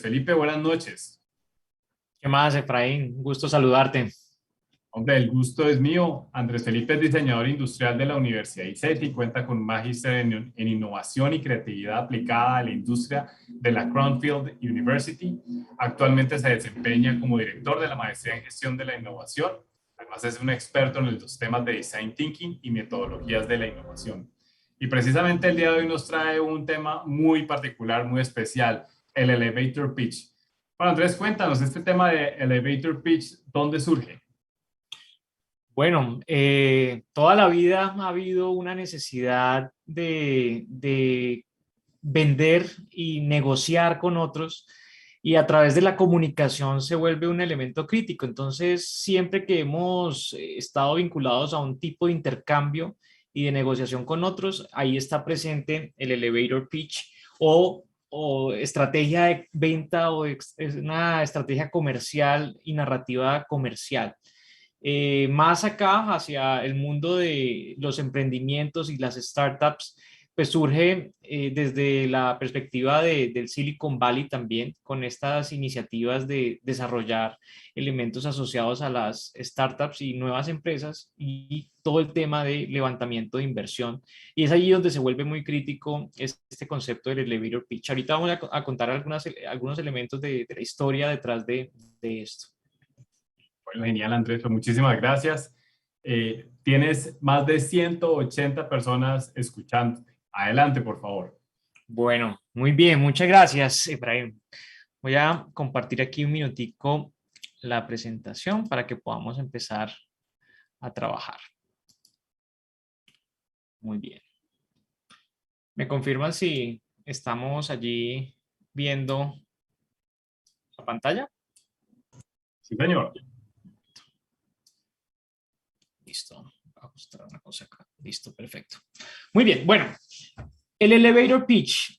Felipe, buenas noches. ¿Qué más, Efraín? Un gusto saludarte. Hombre, el gusto es mío. Andrés Felipe es diseñador industrial de la Universidad ICETI y cuenta con un magíster en innovación y creatividad aplicada a la industria de la Cranfield University. Actualmente se desempeña como director de la maestría en gestión de la innovación. Además, es un experto en los temas de design thinking y metodologías de la innovación. Y precisamente el día de hoy nos trae un tema muy particular, muy especial, el elevator pitch. Bueno, Andrés, cuéntanos, este tema de elevator pitch, ¿dónde surge? Bueno, toda la vida ha habido una necesidad de vender y negociar con otros y a través de la comunicación se vuelve un elemento crítico. Entonces, siempre que hemos estado vinculados a un tipo de intercambio y de negociación con otros, ahí está presente el elevator pitch o estrategia de venta es una estrategia comercial y narrativa comercial. Más acá, hacia el mundo de los emprendimientos y las startups, pues surge desde la perspectiva del Silicon Valley también, con estas iniciativas de desarrollar elementos asociados a las startups y nuevas empresas y todo el tema de levantamiento de inversión. Y es allí donde se vuelve muy crítico este concepto del elevator pitch. Ahorita vamos a contar algunos elementos de la historia detrás de esto. Bueno, genial, Andrés, pues muchísimas gracias. Tienes más de 180 personas escuchando. Adelante, por favor. Bueno, muy bien, muchas gracias, Efraín. Voy a compartir aquí un minutico la presentación para que podamos empezar a trabajar. Muy bien. ¿Me confirman si estamos allí viendo la pantalla? Sí, señor. Listo. Voy a mostrar una cosa acá. Listo, perfecto. Muy bien, bueno, el elevator pitch.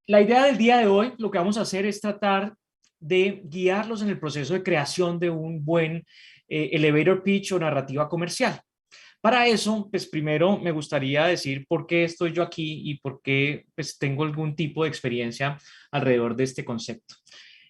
La idea del día de hoy, lo que vamos a hacer es tratar de guiarlos en el proceso de creación de un buen elevator pitch o narrativa comercial. Para eso, pues primero me gustaría decir por qué estoy yo aquí y por qué pues, tengo algún tipo de experiencia alrededor de este concepto.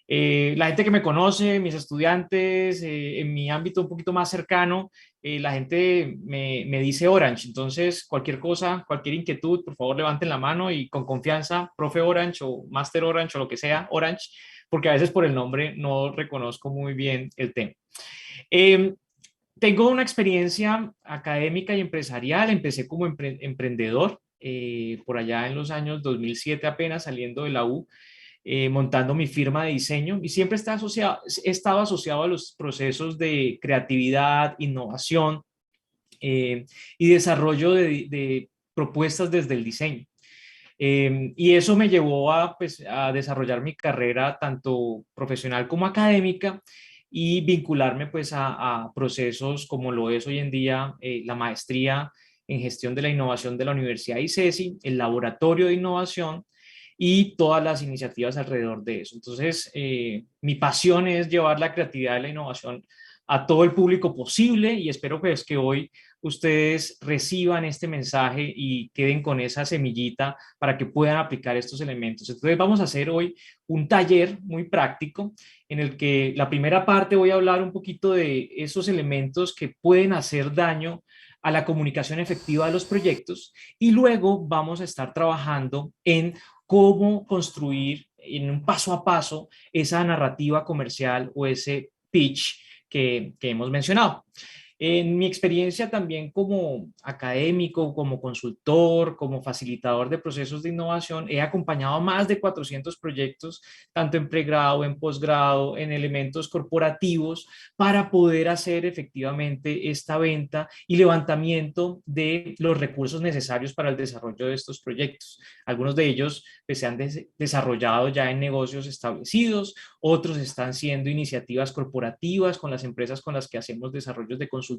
La gente que me conoce, mis estudiantes, en mi ámbito un poquito más cercano, la gente me dice Orange. Entonces, cualquier cosa, cualquier inquietud, por favor levanten la mano y con confianza, profe Orange o Master Orange o lo que sea, Orange, porque a veces por el nombre no reconozco muy bien el tema. Eh, Tengo una experiencia académica y empresarial. Empecé como emprendedor por allá en los años 2007, apenas saliendo de la U, montando mi firma de diseño y siempre he estado asociado a los procesos de creatividad, innovación y desarrollo de propuestas desde el diseño. Y eso me llevó pues, a desarrollar mi carrera tanto profesional como académica y vincularme pues, a procesos como lo es hoy en día la maestría en gestión de la innovación de la Universidad ICESI, el laboratorio de innovación y todas las iniciativas alrededor de eso. Entonces, mi pasión es llevar la creatividad y la innovación a todo el público posible y espero pues que hoy ustedes reciban este mensaje y queden con esa semillita para que puedan aplicar estos elementos. Entonces vamos a hacer hoy un taller muy práctico en el que la primera parte voy a hablar un poquito de esos elementos que pueden hacer daño a la comunicación efectiva de los proyectos y luego vamos a estar trabajando en cómo construir en un paso a paso esa narrativa comercial o ese pitch que hemos mencionado. En mi experiencia también como académico, como consultor, como facilitador de procesos de innovación, he acompañado a más de 400 proyectos, tanto en pregrado, en posgrado, en elementos corporativos, para poder hacer efectivamente esta venta y levantamiento de los recursos necesarios para el desarrollo de estos proyectos. Algunos de ellos pues, se han desarrollado ya en negocios establecidos, otros están siendo iniciativas corporativas con las empresas con las que hacemos desarrollos de consultoría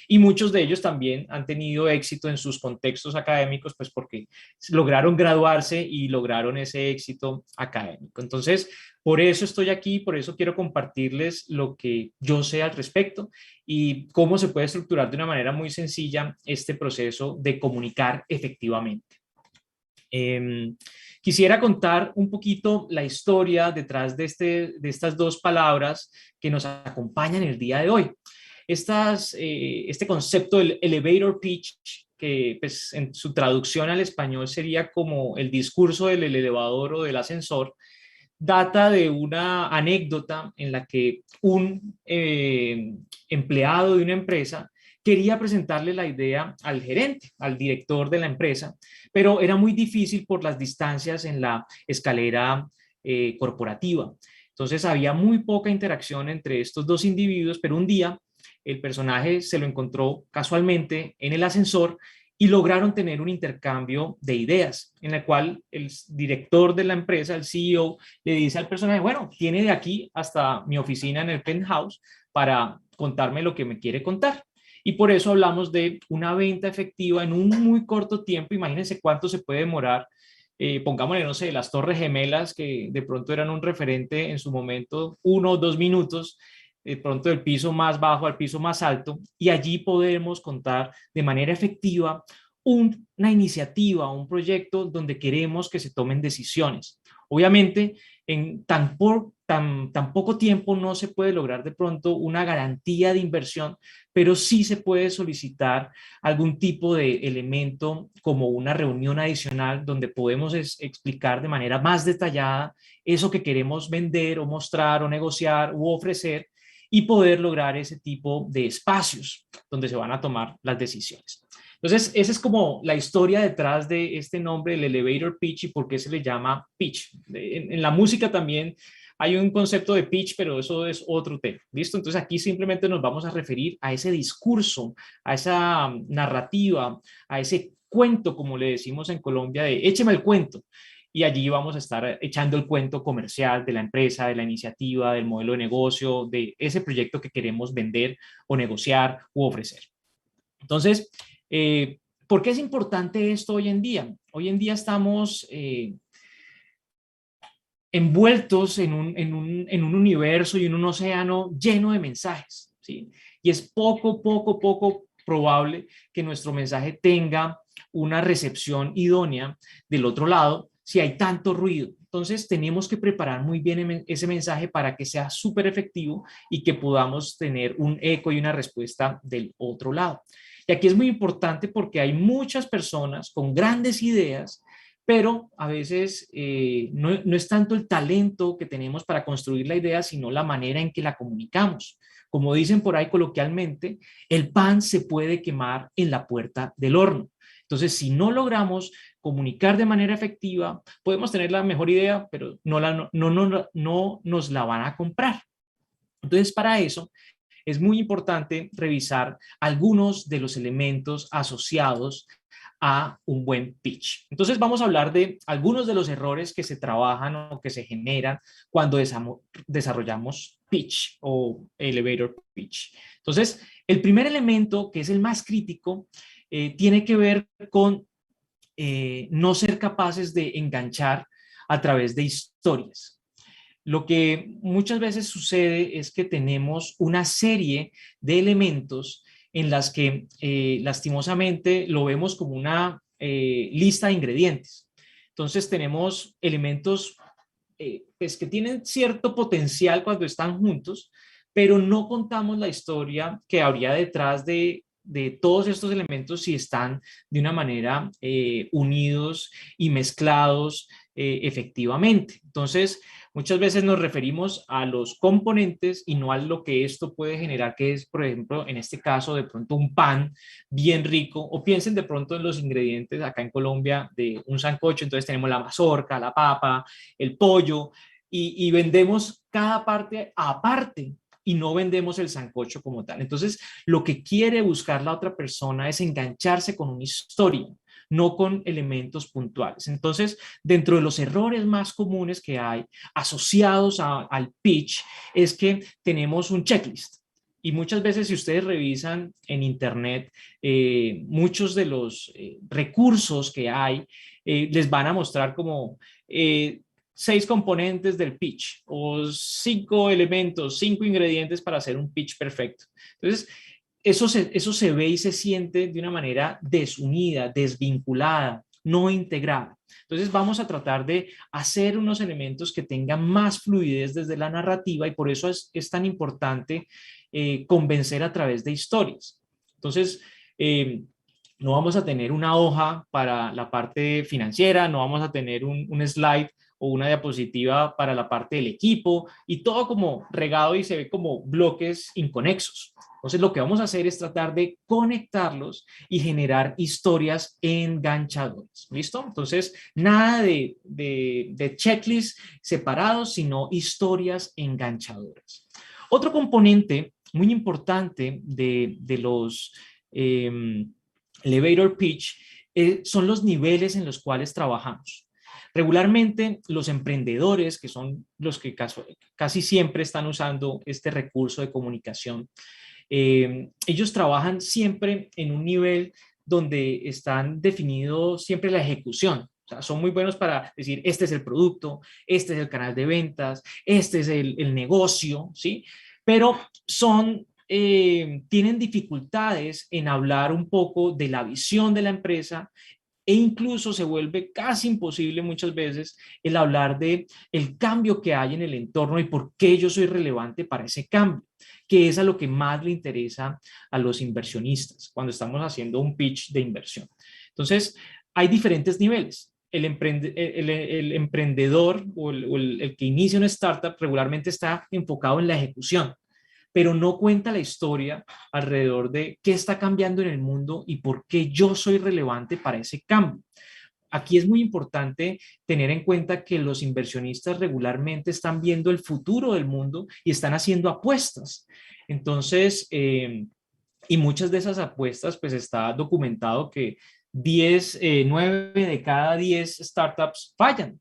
y muchos de ellos también han tenido éxito en sus contextos académicos, pues porque lograron graduarse y lograron ese éxito académico. Entonces, por eso estoy aquí, por eso quiero compartirles lo que yo sé al respecto y cómo se puede estructurar de una manera muy sencilla este proceso de comunicar efectivamente. Quisiera contar un poquito la historia detrás de estas dos palabras que nos acompañan el día de hoy. Este concepto del elevator pitch, que pues, en su traducción al español sería como el discurso del elevador o del ascensor, data de una anécdota en la que un empleado de una empresa quería presentarle la idea al gerente, al director de la empresa, pero era muy difícil por las distancias en la escalera corporativa. Entonces había muy poca interacción entre estos dos individuos, pero un día el personaje se lo encontró casualmente en el ascensor y lograron tener un intercambio de ideas en el cual el director de la empresa, el CEO, le dice al personaje, bueno, tiene de aquí hasta mi oficina en el penthouse para contarme lo que me quiere contar. Y por eso hablamos de una venta efectiva en un muy corto tiempo. Imagínense cuánto se puede demorar. Pongámosle, no sé, las Torres Gemelas, que de pronto eran un referente en su momento, 1 o 2 minutos, de pronto del piso más bajo al piso más alto, y allí podemos contar de manera efectiva una iniciativa, un proyecto donde queremos que se tomen decisiones. Obviamente, en tan poco tiempo no se puede lograr de pronto una garantía de inversión, pero sí se puede solicitar algún tipo de elemento como una reunión adicional donde podemos explicar de manera más detallada eso que queremos vender o mostrar o negociar u ofrecer y poder lograr ese tipo de espacios donde se van a tomar las decisiones. Entonces, esa es como la historia detrás de este nombre, el elevator pitch, y por qué se le llama pitch. En la música también hay un concepto de pitch, pero eso es otro tema. ¿Listo? Entonces, aquí simplemente nos vamos a referir a ese discurso, a esa narrativa, a ese cuento, como le decimos en Colombia, de écheme el cuento. Y allí vamos a estar echando el cuento comercial de la empresa, de la iniciativa, del modelo de negocio, de ese proyecto que queremos vender o negociar u ofrecer. Entonces, ¿por qué es importante esto hoy en día? Hoy en día estamos envueltos en un universo y en un océano lleno de mensajes, ¿sí? Y es poco probable que nuestro mensaje tenga una recepción idónea del otro lado si hay tanto ruido. Entonces tenemos que preparar muy bien ese mensaje para que sea súper efectivo y que podamos tener un eco y una respuesta del otro lado. Y aquí es muy importante porque hay muchas personas con grandes ideas, pero a veces no es tanto el talento que tenemos para construir la idea, sino la manera en que la comunicamos. Como dicen por ahí coloquialmente, el pan se puede quemar en la puerta del horno. Entonces, si no logramos comunicar de manera efectiva, podemos tener la mejor idea, pero no nos la van a comprar. Entonces, para eso es muy importante revisar algunos de los elementos asociados a un buen pitch. Entonces vamos a hablar de algunos de los errores que se trabajan o que se generan cuando desarrollamos pitch o elevator pitch. Entonces, el primer elemento, que es el más crítico, tiene que ver con no ser capaces de enganchar a través de historias. Lo que muchas veces sucede es que tenemos una serie de elementos en las que lastimosamente lo vemos como una lista de ingredientes. Entonces tenemos elementos pues que tienen cierto potencial cuando están juntos, pero no contamos la historia que habría detrás de todos estos elementos si están de una manera unidos y mezclados efectivamente. Entonces, muchas veces nos referimos a los componentes y no a lo que esto puede generar, que es, por ejemplo, en este caso, de pronto un pan bien rico, o piensen de pronto en los ingredientes acá en Colombia de un sancocho. Entonces tenemos la mazorca, la papa, el pollo, y vendemos cada parte aparte y no vendemos el sancocho como tal. Entonces, lo que quiere buscar la otra persona es engancharse con una historia, no con elementos puntuales. Entonces, dentro de los errores más comunes que hay asociados al pitch es que tenemos un checklist. Y muchas veces, si ustedes revisan en Internet, muchos de los recursos que hay les van a mostrar como 6 componentes del pitch o 5 elementos, 5 ingredientes para hacer un pitch perfecto. Entonces, eso se ve y se siente de una manera desunida, desvinculada, no integrada. Entonces vamos a tratar de hacer unos elementos que tengan más fluidez desde la narrativa y por eso es tan importante convencer a través de historias. Entonces, no vamos a tener una hoja para la parte financiera, no vamos a tener un slide o una diapositiva para la parte del equipo y todo como regado y se ve como bloques inconexos. Entonces lo que vamos a hacer es tratar de conectarlos y generar historias enganchadoras. ¿Listo? Entonces nada de checklist separados, sino historias enganchadoras. Otro componente muy importante de los elevator pitch son los niveles en los cuales trabajamos. Regularmente los emprendedores, que son los que casi siempre están usando este recurso de comunicación, ellos trabajan siempre en un nivel donde están definido siempre la ejecución. O sea, son muy buenos para decir, este es el producto, este es el canal de ventas, este es el negocio, ¿sí? Pero tienen dificultades en hablar un poco de la visión de la empresa e incluso se vuelve casi imposible muchas veces el hablar de el cambio que hay en el entorno y por qué yo soy relevante para ese cambio, que es a lo que más le interesa a los inversionistas cuando estamos haciendo un pitch de inversión. Entonces, hay diferentes niveles. El emprendedor o el que inicia una startup regularmente está enfocado en la ejecución, pero no cuenta la historia alrededor de qué está cambiando en el mundo y por qué yo soy relevante para ese cambio. Aquí es muy importante tener en cuenta que los inversionistas regularmente están viendo el futuro del mundo y están haciendo apuestas. Entonces, y muchas de esas apuestas, pues está documentado que 9 de cada 10 startups fallan.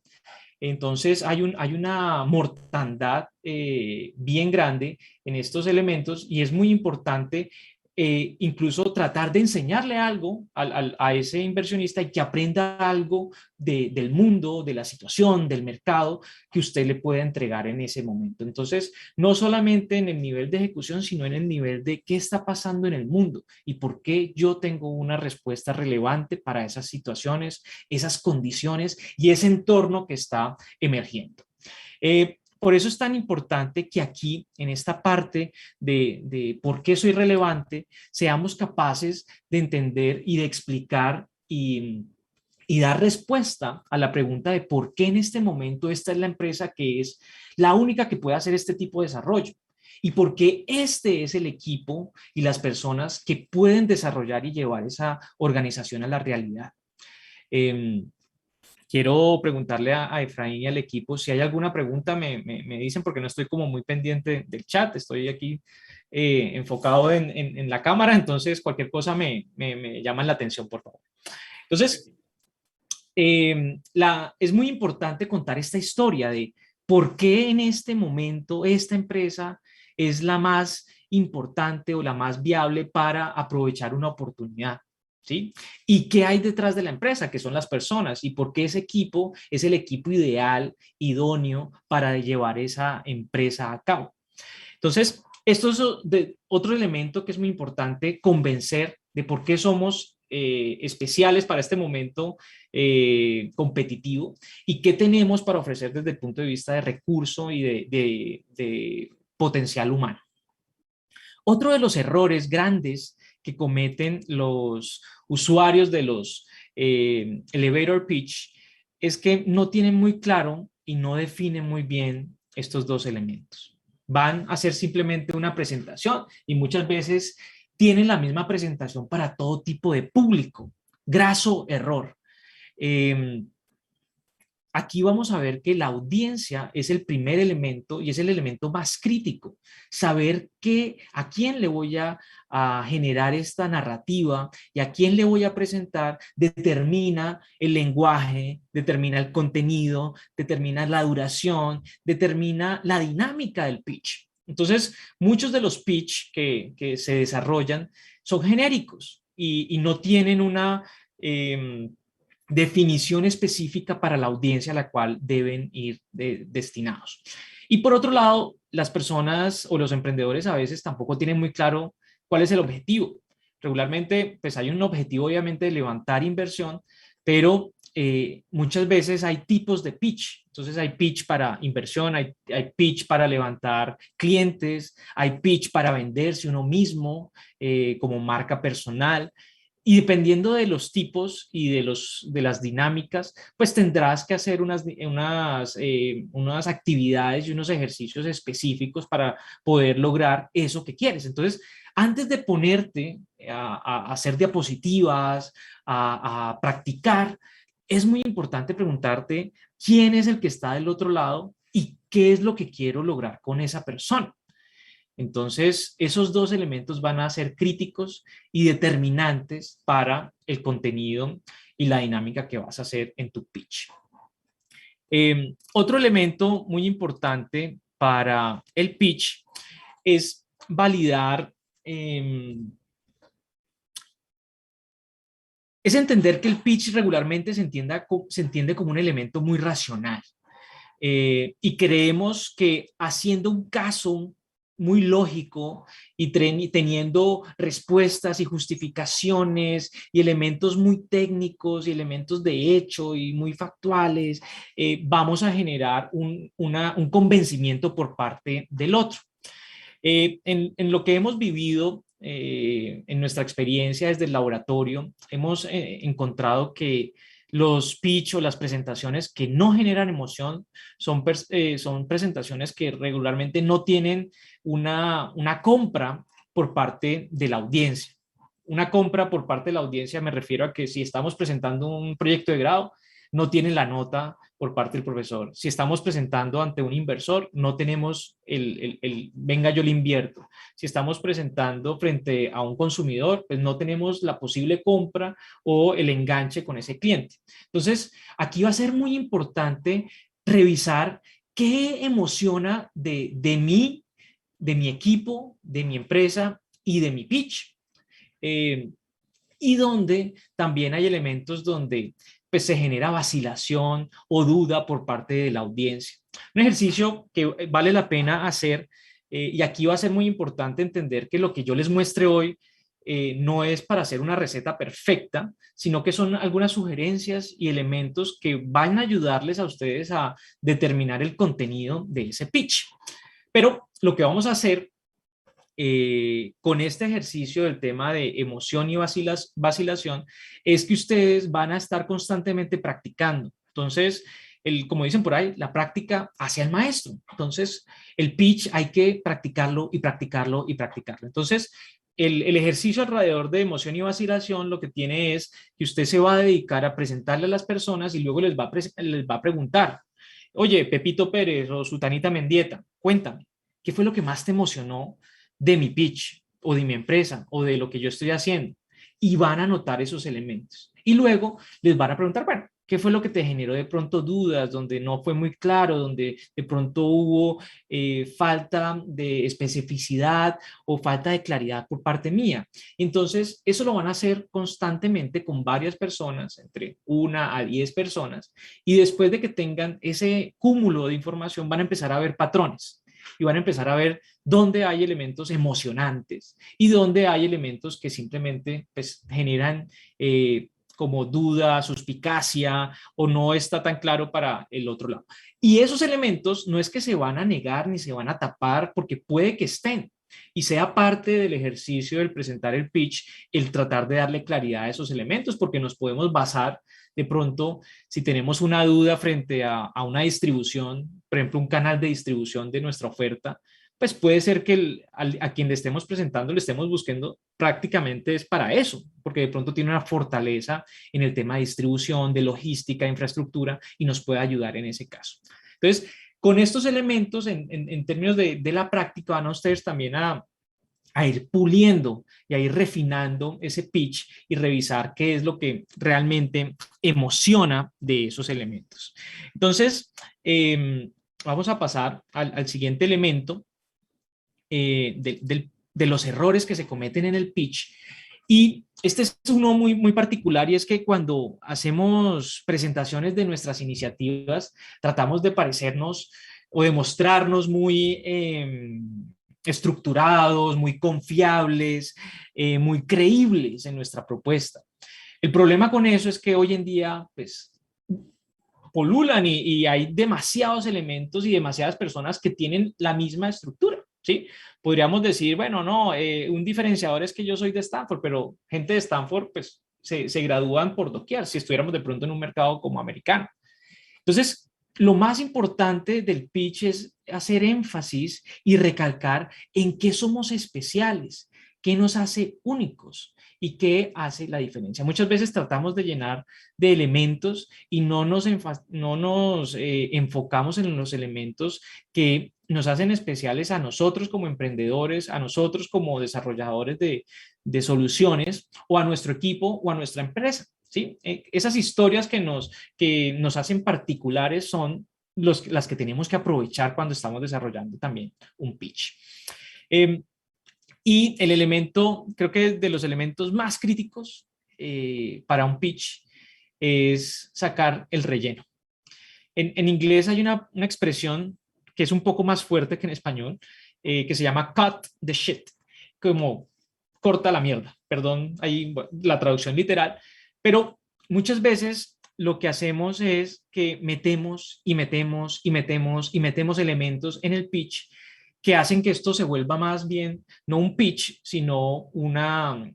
Entonces hay una mortandad bien grande en estos elementos y es muy importante incluso tratar de enseñarle algo a ese inversionista y que aprenda algo del mundo, de la situación, del mercado que usted le pueda entregar en ese momento. Entonces, no solamente en el nivel de ejecución, sino en el nivel de qué está pasando en el mundo y por qué yo tengo una respuesta relevante para esas situaciones, esas condiciones y ese entorno que está emergiendo. Por eso es tan importante que aquí, en esta parte de por qué soy relevante, seamos capaces de entender y de explicar y dar respuesta a la pregunta de por qué en este momento esta es la empresa que es la única que puede hacer este tipo de desarrollo y por qué este es el equipo y las personas que pueden desarrollar y llevar esa organización a la realidad. Quiero preguntarle a Efraín y al equipo si hay alguna pregunta, me dicen porque no estoy como muy pendiente del chat, estoy aquí enfocado en la cámara, entonces cualquier cosa me llaman la atención, por favor. Entonces, es muy importante contar esta historia de por qué en este momento esta empresa es la más importante o la más viable para aprovechar una oportunidad. ¿Sí? ¿Y qué hay detrás de la empresa? Que son las personas y por qué ese equipo es el equipo ideal, idóneo para llevar esa empresa a cabo. Entonces, esto es otro elemento que es muy importante convencer de por qué somos especiales para este momento competitivo y qué tenemos para ofrecer desde el punto de vista de recurso y de potencial humano. Otro de los errores grandes que cometen los usuarios de los elevator pitch es que no tienen muy claro y no definen muy bien estos dos elementos. Van a hacer simplemente una presentación y muchas veces tienen la misma presentación para todo tipo de público. Graso error. Aquí vamos a ver que la audiencia es el primer elemento y es el elemento más crítico. Saber a quién le voy a generar esta narrativa y a quién le voy a presentar determina el lenguaje, determina el contenido, determina la duración, determina la dinámica del pitch. Entonces, muchos de los pitch que se desarrollan son genéricos y no tienen una definición específica para la audiencia a la cual deben ir destinados. Y por otro lado, las personas o los emprendedores a veces tampoco tienen muy claro cuál es el objetivo. Regularmente, pues hay un objetivo obviamente de levantar inversión, pero muchas veces hay tipos de pitch. Entonces hay pitch para inversión, hay pitch para levantar clientes, hay pitch para venderse uno mismo como marca personal. Y dependiendo de los tipos y de las dinámicas, pues tendrás que hacer unas actividades y unos ejercicios específicos para poder lograr eso que quieres. Entonces, antes de ponerte a hacer diapositivas, a practicar, es muy importante preguntarte quién es el que está del otro lado y qué es lo que quiero lograr con esa persona. Entonces, esos dos elementos van a ser críticos y determinantes para el contenido y la dinámica que vas a hacer en tu pitch. Otro elemento muy importante para el pitch es validar, es entender que el pitch regularmente se entiende como un elemento muy racional. Y creemos que haciendo un caso muy lógico y teniendo respuestas y justificaciones y elementos muy técnicos y elementos de hecho y muy factuales, vamos a generar un convencimiento por parte del otro. En lo que hemos vivido en nuestra experiencia desde el laboratorio, hemos encontrado que los pitch o las presentaciones que no generan emoción son presentaciones que regularmente no tienen una compra por parte de la audiencia. Una compra por parte de la audiencia me refiero a que si estamos presentando un proyecto de grado, no tienen la nota por parte del profesor. Si estamos presentando ante un inversor, no tenemos venga, yo le invierto. Si estamos presentando frente a un consumidor, pues no tenemos la posible compra o el enganche con ese cliente. Entonces, aquí va a ser muy importante revisar qué emociona de mí, de mi equipo, de mi empresa y de mi pitch. Y donde también hay elementos donde pues, se genera vacilación o duda por parte de la audiencia. Un ejercicio que vale la pena hacer, y aquí va a ser muy importante entender que lo que yo les muestre hoy no es para hacer una receta perfecta, sino que son algunas sugerencias y elementos que van a ayudarles a ustedes a determinar el contenido de ese pitch. Pero lo que vamos a hacer con este ejercicio del tema de emoción y vacilación es que ustedes van a estar constantemente practicando. Entonces, como dicen por ahí, la práctica hace al maestro. Entonces, el pitch hay que practicarlo y practicarlo y practicarlo. Entonces, el ejercicio alrededor de emoción y vacilación lo que tiene es que usted se va a dedicar a presentarle a las personas y luego les va a preguntar, oye, Pepito Pérez o Sutanita Mendieta, cuéntame, ¿qué fue lo que más te emocionó de mi pitch o de mi empresa o de lo que yo estoy haciendo? Y van a anotar esos elementos. Y luego les van a preguntar, bueno, ¿qué fue lo que te generó de pronto dudas, donde no fue muy claro, donde de pronto hubo falta de especificidad o falta de claridad por parte mía? Entonces, eso lo van a hacer constantemente con varias personas, entre 1 a 10 personas, y después de que tengan ese cúmulo de información, van a empezar a ver patrones y van a empezar a ver dónde hay elementos emocionantes y dónde hay elementos que simplemente pues, generan como duda, suspicacia o no está tan claro para el otro lado. Y esos elementos no es que se van a negar ni se van a tapar porque puede que estén y sea parte del ejercicio del presentar el pitch, el tratar de darle claridad a esos elementos, porque nos podemos basar de pronto, si tenemos una duda frente a una distribución, por ejemplo, un canal de distribución de nuestra oferta, pues puede ser que a quien le estemos presentando, le estemos buscando prácticamente es para eso, porque de pronto tiene una fortaleza en el tema de distribución, de logística, de infraestructura y nos puede ayudar en ese caso. Entonces, con estos elementos, en términos de la práctica, van a ustedes también a ir puliendo y a ir refinando ese pitch y revisar qué es lo que realmente emociona de esos elementos. Entonces, vamos a pasar al siguiente elemento de los errores que se cometen en el pitch. Y este es uno muy particular y es que cuando hacemos presentaciones de nuestras iniciativas, tratamos de parecernos o de mostrarnos muy estructurados, muy confiables, muy creíbles en nuestra propuesta. El problema con eso es que hoy en día, pues, polulan y hay demasiados elementos y demasiadas personas que tienen la misma estructura, ¿sí? Podríamos decir, bueno, no, un diferenciador es que yo soy de Stanford, pero gente de Stanford, pues, se gradúan por doquier, si estuviéramos de pronto en un mercado como americano. Entonces, lo más importante del pitch es hacer énfasis y recalcar en qué somos especiales, qué nos hace únicos y qué hace la diferencia. Muchas veces tratamos de llenar de elementos y no nos enfocamos en los elementos que nos hacen especiales a nosotros como emprendedores, a nosotros como desarrolladores de soluciones o a nuestro equipo o a nuestra empresa. ¿Sí? Esas historias que nos hacen particulares son las que tenemos que aprovechar cuando estamos desarrollando también un pitch. Y el elemento, creo que de los elementos más críticos para un pitch es sacar el relleno. En inglés hay una expresión que es un poco más fuerte que en español, que se llama cut the shit, como corta la mierda, perdón, ahí la traducción literal, pero muchas veces lo que hacemos es que metemos y metemos y metemos y metemos elementos en el pitch que hacen que esto se vuelva más bien, no un pitch, sino una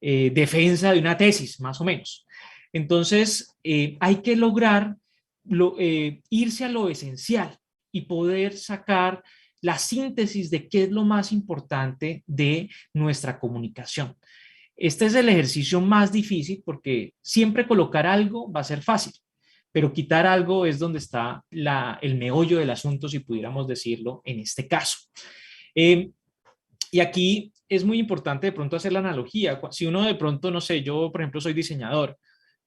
defensa de una tesis, más o menos. Entonces, hay que lograr irse a lo esencial y poder sacar la síntesis de qué es lo más importante de nuestra comunicación. Este es el ejercicio más difícil porque siempre colocar algo va a ser fácil, pero quitar algo es donde está el meollo del asunto, si pudiéramos decirlo en este caso. Y aquí es muy importante de pronto hacer la analogía. Si uno de pronto, no sé, yo por ejemplo soy diseñador,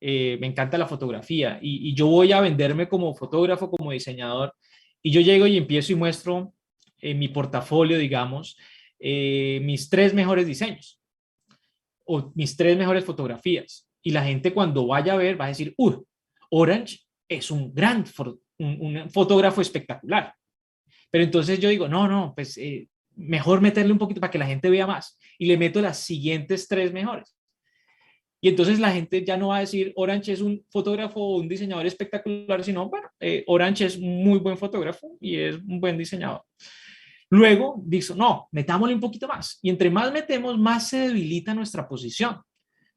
me encanta la fotografía y yo voy a venderme como fotógrafo, como diseñador, y yo llego y empiezo y muestro en mi portafolio, digamos, mis 3 mejores diseños o mis 3 mejores fotografías. Y la gente cuando vaya a ver va a decir, Orange es un un fotógrafo espectacular. Pero entonces yo digo, no, pues mejor meterle un poquito para que la gente vea más. Y le meto las siguientes 3 mejores. Y entonces la gente ya no va a decir Orange es un fotógrafo o un diseñador espectacular, sino, bueno, Orange es un muy buen fotógrafo y es un buen diseñador. Luego dijo, no, metámosle un poquito más. Y entre más metemos, más se debilita nuestra posición,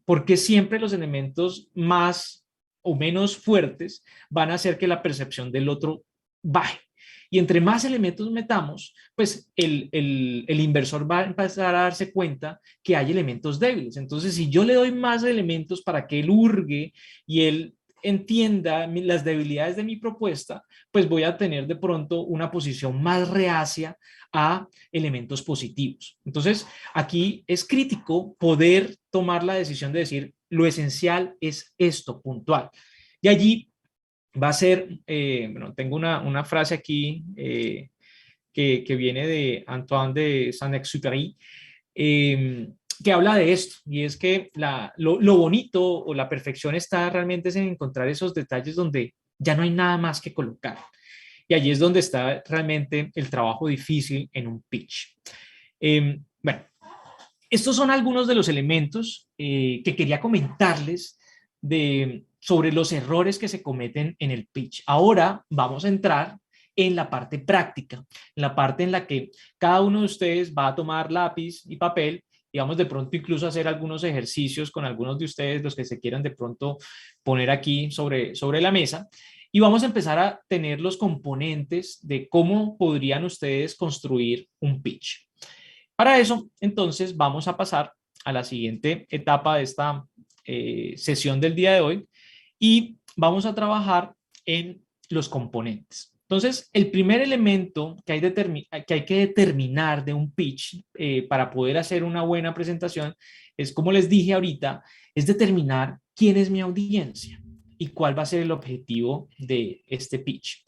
porque siempre los elementos más o menos fuertes van a hacer que la percepción del otro baje. Y entre más elementos metamos, pues el inversor va a empezar a darse cuenta que hay elementos débiles. Entonces, si yo le doy más elementos para que él hurgue y él entienda las debilidades de mi propuesta, pues voy a tener de pronto una posición más reacia a elementos positivos. Entonces, aquí es crítico poder tomar la decisión de decir, lo esencial es esto, puntual. Y allí va a ser, bueno, tengo una frase aquí que viene de Antoine de Saint-Exupéry, que habla de esto, y es que lo bonito o la perfección está realmente en encontrar esos detalles donde ya no hay nada más que colocar. Y allí es donde está realmente el trabajo difícil en un pitch. Bueno, estos son algunos de los elementos que quería comentarles sobre los errores que se cometen en el pitch. Ahora vamos a entrar en la parte práctica, en la parte en la que cada uno de ustedes va a tomar lápiz y papel y vamos de pronto incluso a hacer algunos ejercicios con algunos de ustedes, los que se quieran de pronto poner aquí sobre la mesa. Y vamos a empezar a tener los componentes de cómo podrían ustedes construir un pitch. Para eso, entonces, vamos a pasar a la siguiente etapa de esta sesión del día de hoy y vamos a trabajar en los componentes. Entonces, el primer elemento que hay que determinar de un pitch para poder hacer una buena presentación es, como les dije ahorita, es determinar quién es mi audiencia y cuál va a ser el objetivo de este pitch.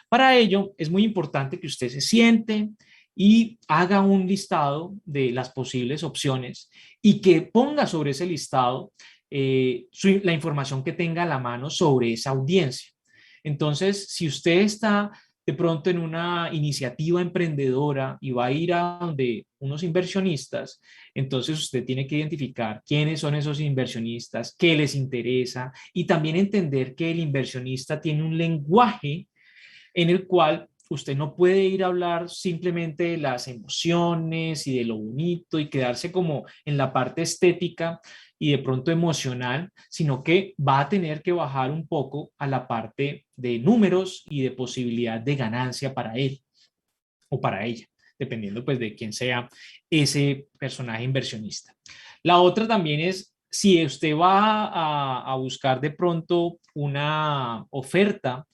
Para ello, es muy importante que usted se siente y haga un listado de las posibles opciones y que ponga sobre ese listado la información que tenga a la mano sobre esa audiencia. Entonces, si usted está de pronto en una iniciativa emprendedora y va a ir a donde unos inversionistas, entonces usted tiene que identificar quiénes son esos inversionistas, qué les interesa y también entender que el inversionista tiene un lenguaje en el cual usted no puede ir a hablar simplemente de las emociones y de lo bonito y quedarse como en la parte estética y de pronto emocional, sino que va a tener que bajar un poco a la parte de números y de posibilidad de ganancia para él o para ella, dependiendo pues de quién sea ese personaje inversionista. La otra también es si usted va a buscar de pronto una oferta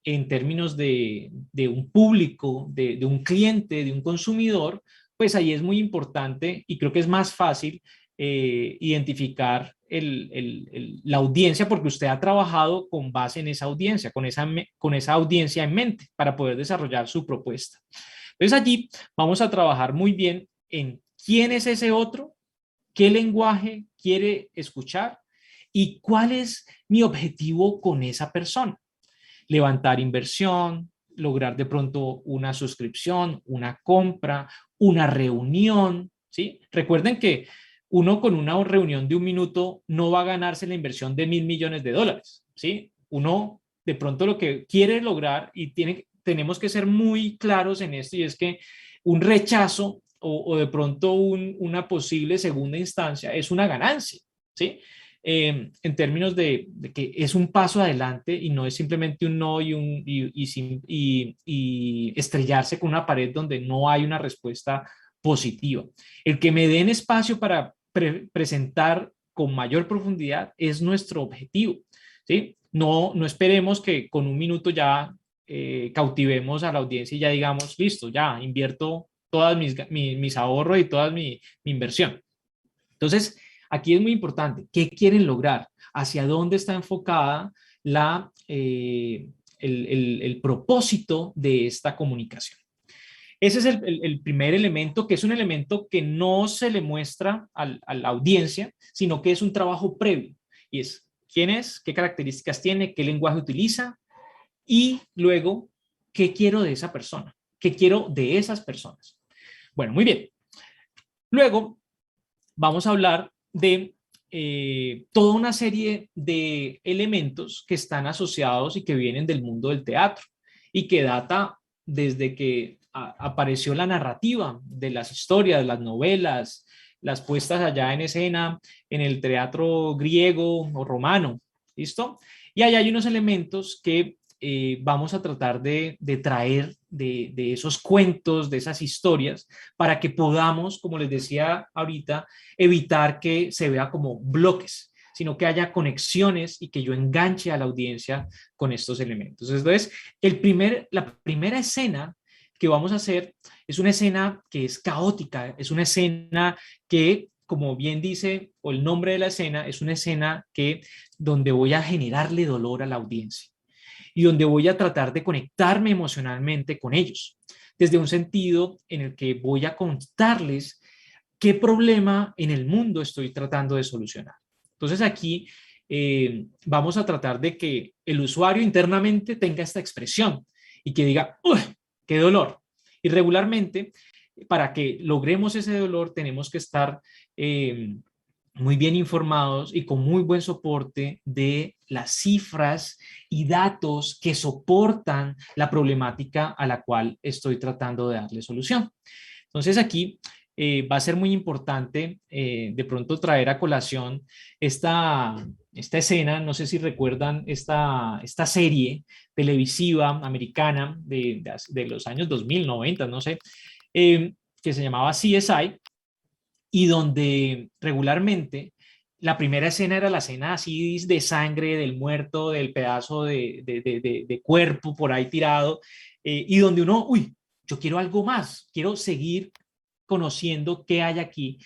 en términos de un público, de un cliente, de un consumidor, pues ahí es muy importante y creo que es más fácil identificar la audiencia porque usted ha trabajado con base en esa audiencia, con esa audiencia en mente para poder desarrollar su propuesta. Entonces allí vamos a trabajar muy bien en quién es ese otro, qué lenguaje quiere escuchar y cuál es mi objetivo con esa persona. Levantar inversión, lograr de pronto una suscripción, una compra, una reunión, ¿sí? Recuerden que uno con una reunión de 1 minuto no va a ganarse la inversión de $1.000 millones, ¿sí? Uno de pronto lo que quiere lograr y tenemos que ser muy claros en esto y es que un rechazo o de pronto una posible segunda instancia es una ganancia, ¿sí? En términos de que es un paso adelante y no es simplemente un no y estrellarse con una pared donde no hay una respuesta positiva. El que me den espacio para presentar con mayor profundidad es nuestro objetivo, ¿sí? No esperemos que con 1 minuto ya cautivemos a la audiencia y ya digamos, listo, ya invierto todas mis ahorros y toda mi inversión. Entonces, aquí es muy importante, ¿qué quieren lograr? ¿Hacia dónde está enfocada el propósito de esta comunicación? Ese es el primer elemento, que es un elemento que no se le muestra a la audiencia, sino que es un trabajo previo. Y es, ¿quién es? ¿Qué características tiene? ¿Qué lenguaje utiliza? Y luego, ¿qué quiero de esa persona? ¿Qué quiero de esas personas? Bueno, muy bien. Luego, vamos a hablar de toda una serie de elementos que están asociados y que vienen del mundo del teatro y que data desde que apareció la narrativa de las historias, las novelas, las puestas allá en escena en el teatro griego o romano, ¿listo? Y allá hay unos elementos que vamos a tratar de traer de esos cuentos, de esas historias, para que podamos, como les decía ahorita, evitar que se vea como bloques, sino que haya conexiones y que yo enganche a la audiencia con estos elementos. Entonces, la primera escena que vamos a hacer es una escena que es caótica, es una escena que, como bien dice, o el nombre de la escena, es una escena donde voy a generarle dolor a la audiencia y donde voy a tratar de conectarme emocionalmente con ellos, desde un sentido en el que voy a contarles qué problema en el mundo estoy tratando de solucionar. Entonces aquí vamos a tratar de que el usuario internamente tenga esta expresión y que diga, ¡uy, qué dolor! Y regularmente, para que logremos ese dolor, tenemos que estar muy bien informados y con muy buen soporte de las cifras y datos que soportan la problemática a la cual estoy tratando de darle solución. Entonces aquí va a ser muy importante de pronto traer a colación esta escena, no sé si recuerdan esta serie televisiva americana de los años 2000, 90, no sé, que se llamaba CSI, y donde regularmente la primera escena era la escena así de sangre, del muerto, del pedazo de cuerpo por ahí tirado, y donde uno, uy, yo quiero algo más, quiero seguir conociendo qué hay aquí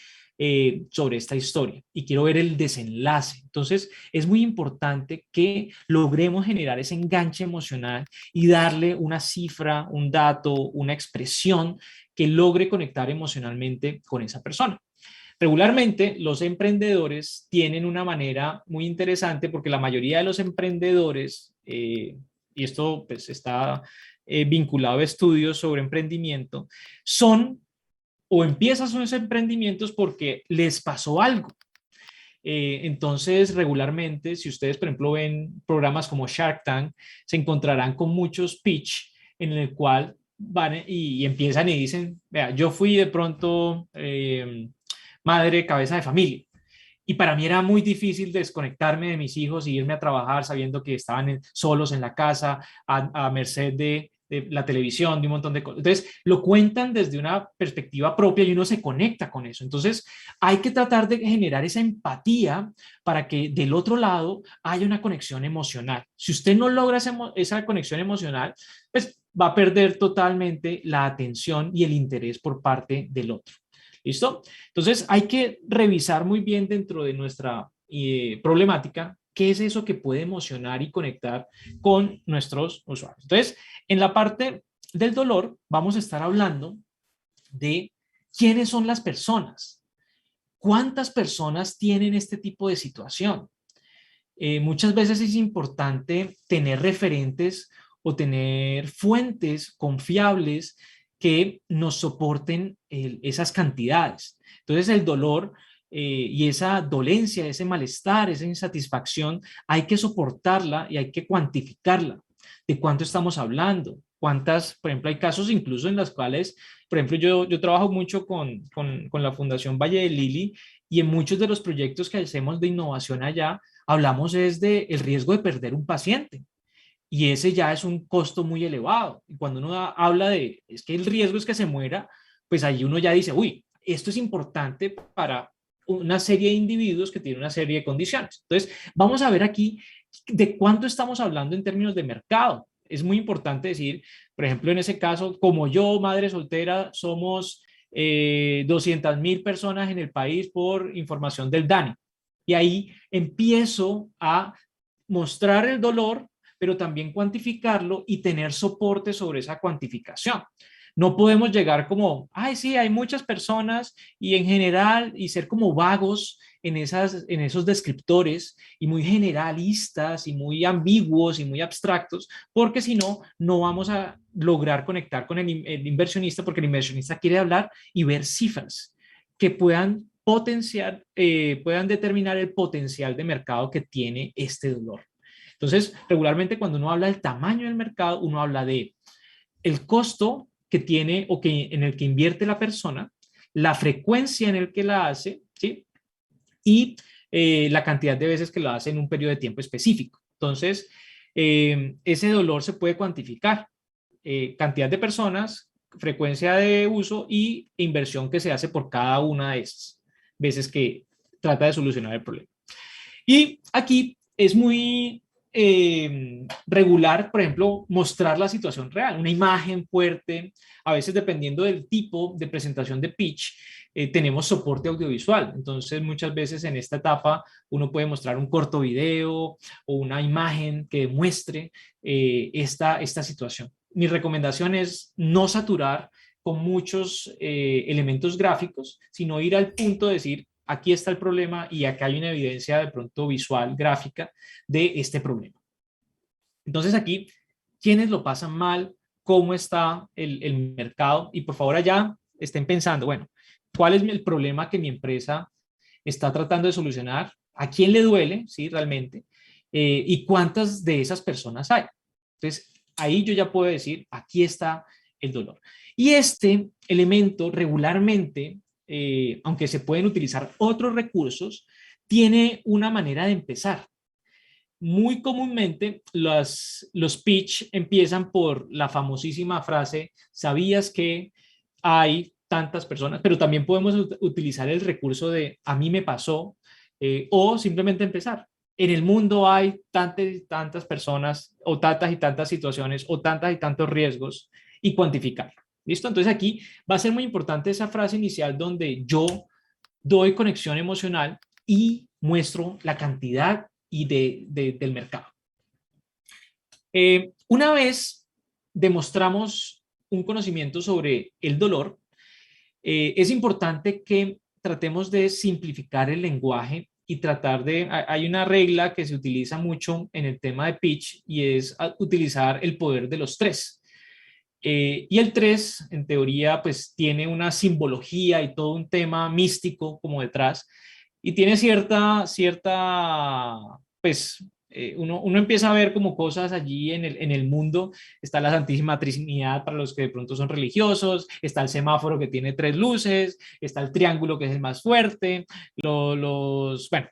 sobre esta historia y quiero ver el desenlace. Entonces, es muy importante que logremos generar ese enganche emocional y darle una cifra, un dato, una expresión que logre conectar emocionalmente con esa persona. Regularmente los emprendedores tienen una manera muy interesante porque la mayoría de los emprendedores, y esto pues está vinculado a estudios sobre emprendimiento, son o empiezan sus emprendimientos porque les pasó algo. Entonces, regularmente, si ustedes, por ejemplo, ven programas como Shark Tank, se encontrarán con muchos pitch en el cual van y empiezan y dicen, vea, yo fui de pronto madre, cabeza de familia. Y para mí era muy difícil desconectarme de mis hijos y irme a trabajar sabiendo que estaban solos en la casa, a merced de la televisión, de un montón de cosas. Entonces, lo cuentan desde una perspectiva propia y uno se conecta con eso. Entonces, hay que tratar de generar esa empatía para que del otro lado haya una conexión emocional. Si usted no logra esa conexión emocional, pues va a perder totalmente la atención y el interés por parte del otro. ¿Listo? Entonces hay que revisar muy bien dentro de nuestra problemática qué es eso que puede emocionar y conectar con nuestros usuarios. Entonces, en la parte del dolor vamos a estar hablando de quiénes son las personas, cuántas personas tienen este tipo de situación. Muchas veces es importante tener referentes o tener fuentes confiables que nos soporten esas cantidades. Entonces el dolor y esa dolencia, ese malestar, esa insatisfacción, hay que soportarla y hay que cuantificarla. ¿De cuánto estamos hablando? ¿Cuántas, por ejemplo, hay casos incluso en las cuales, por ejemplo, yo trabajo mucho con la Fundación Valle de Lili y en muchos de los proyectos que hacemos de innovación allá, hablamos es de el riesgo de perder un paciente. Y ese ya es un costo muy elevado. Y cuando uno habla de, es que el riesgo es que se muera, pues ahí uno ya dice, uy, esto es importante para una serie de individuos que tienen una serie de condiciones. Entonces, vamos a ver aquí de cuánto estamos hablando en términos de mercado. Es muy importante decir, por ejemplo, en ese caso, como yo, madre soltera, somos 200.000 personas en el país por información del DANI. Y ahí empiezo a mostrar el dolor, pero también cuantificarlo y tener soporte sobre esa cuantificación. No podemos llegar como, ay, sí, hay muchas personas y en general, y ser como vagos en esos descriptores y muy generalistas y muy ambiguos y muy abstractos, porque si no, no vamos a lograr conectar con el inversionista, porque el inversionista quiere hablar y ver cifras que puedan potenciar, puedan determinar el potencial de mercado que tiene este dolor. Entonces, regularmente cuando uno habla del tamaño del mercado, uno habla de el costo que tiene o que en el que invierte la persona, la frecuencia en el que la hace, ¿sí? Y la cantidad de veces que la hace en un periodo de tiempo específico. Entonces, ese dolor se puede cuantificar. Cantidad de personas, frecuencia de uso y inversión que se hace por cada una de esas veces que trata de solucionar el problema. Y aquí es muy regular, por ejemplo, mostrar la situación real, una imagen fuerte, a veces dependiendo del tipo de presentación de pitch, tenemos soporte audiovisual. Entonces, muchas veces en esta etapa uno puede mostrar un corto video o una imagen que muestre esta situación. Mi recomendación es no saturar con muchos elementos gráficos, sino ir al punto de decir, aquí está el problema y acá hay una evidencia de pronto visual, gráfica de este problema. Entonces aquí, ¿quiénes lo pasan mal? ¿Cómo está el mercado? Y por favor allá estén pensando, bueno, ¿cuál es el problema que mi empresa está tratando de solucionar? ¿A quién le duele? ¿Sí? Realmente. ¿Y cuántas de esas personas hay? Entonces, ahí yo ya puedo decir, aquí está el dolor. Y este elemento regularmente, aunque se pueden utilizar otros recursos, tiene una manera de empezar. Muy comúnmente los pitch empiezan por la famosísima frase, ¿sabías que hay tantas personas? Pero también podemos utilizar el recurso de a mí me pasó o simplemente empezar. En el mundo hay tantas y tantas personas o tantas y tantas situaciones o tantas y tantos riesgos y cuantificar. ¿Listo? Entonces aquí va a ser muy importante esa frase inicial donde yo doy conexión emocional y muestro la cantidad y del mercado. Una vez demostramos un conocimiento sobre el dolor, es importante que tratemos de simplificar el lenguaje y tratar de, hay una regla que se utiliza mucho en el tema de pitch y es utilizar el poder de los tres. Y el 3, en teoría, pues tiene una simbología y todo un tema místico como detrás. Y tiene pues, uno empieza a ver como cosas allí en el mundo. Está la Santísima Trinidad para los que de pronto son religiosos, está el semáforo que tiene 3 luces, está el triángulo que es el más fuerte, bueno,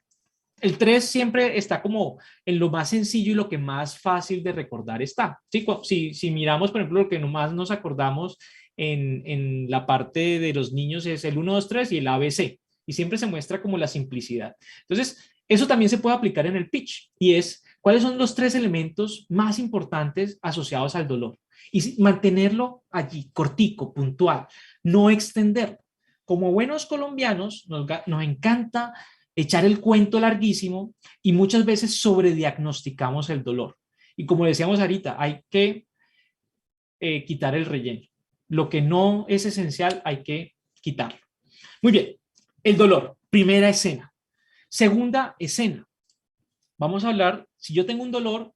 el 3 siempre está como en lo más sencillo y lo que más fácil de recordar está. ¿Sí? Si miramos, por ejemplo, lo que nomás nos acordamos en la parte de los niños es el 1, 2, 3 y el ABC. Y siempre se muestra como la simplicidad. Entonces, eso también se puede aplicar en el pitch y es cuáles son los 3 elementos más importantes asociados al dolor. Y mantenerlo allí, cortico, puntual, no extender. Como buenos colombianos, nos encanta echar el cuento larguísimo y muchas veces sobrediagnosticamos el dolor. Y como decíamos ahorita, hay que quitar el relleno. Lo que no es esencial hay que quitarlo. Muy bien, el dolor, primera escena. Segunda escena, vamos a hablar, si yo tengo un dolor,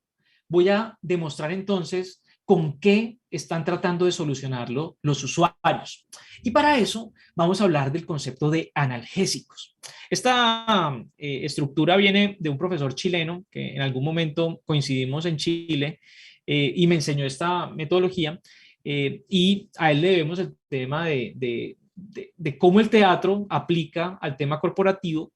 voy a demostrar entonces con qué están tratando de solucionarlo los usuarios. Y para eso vamos a hablar del concepto de analgésicos. Esta estructura viene de un profesor chileno que en algún momento coincidimos en Chile y me enseñó esta metodología y a él le debemos el tema de cómo el teatro aplica al tema corporativo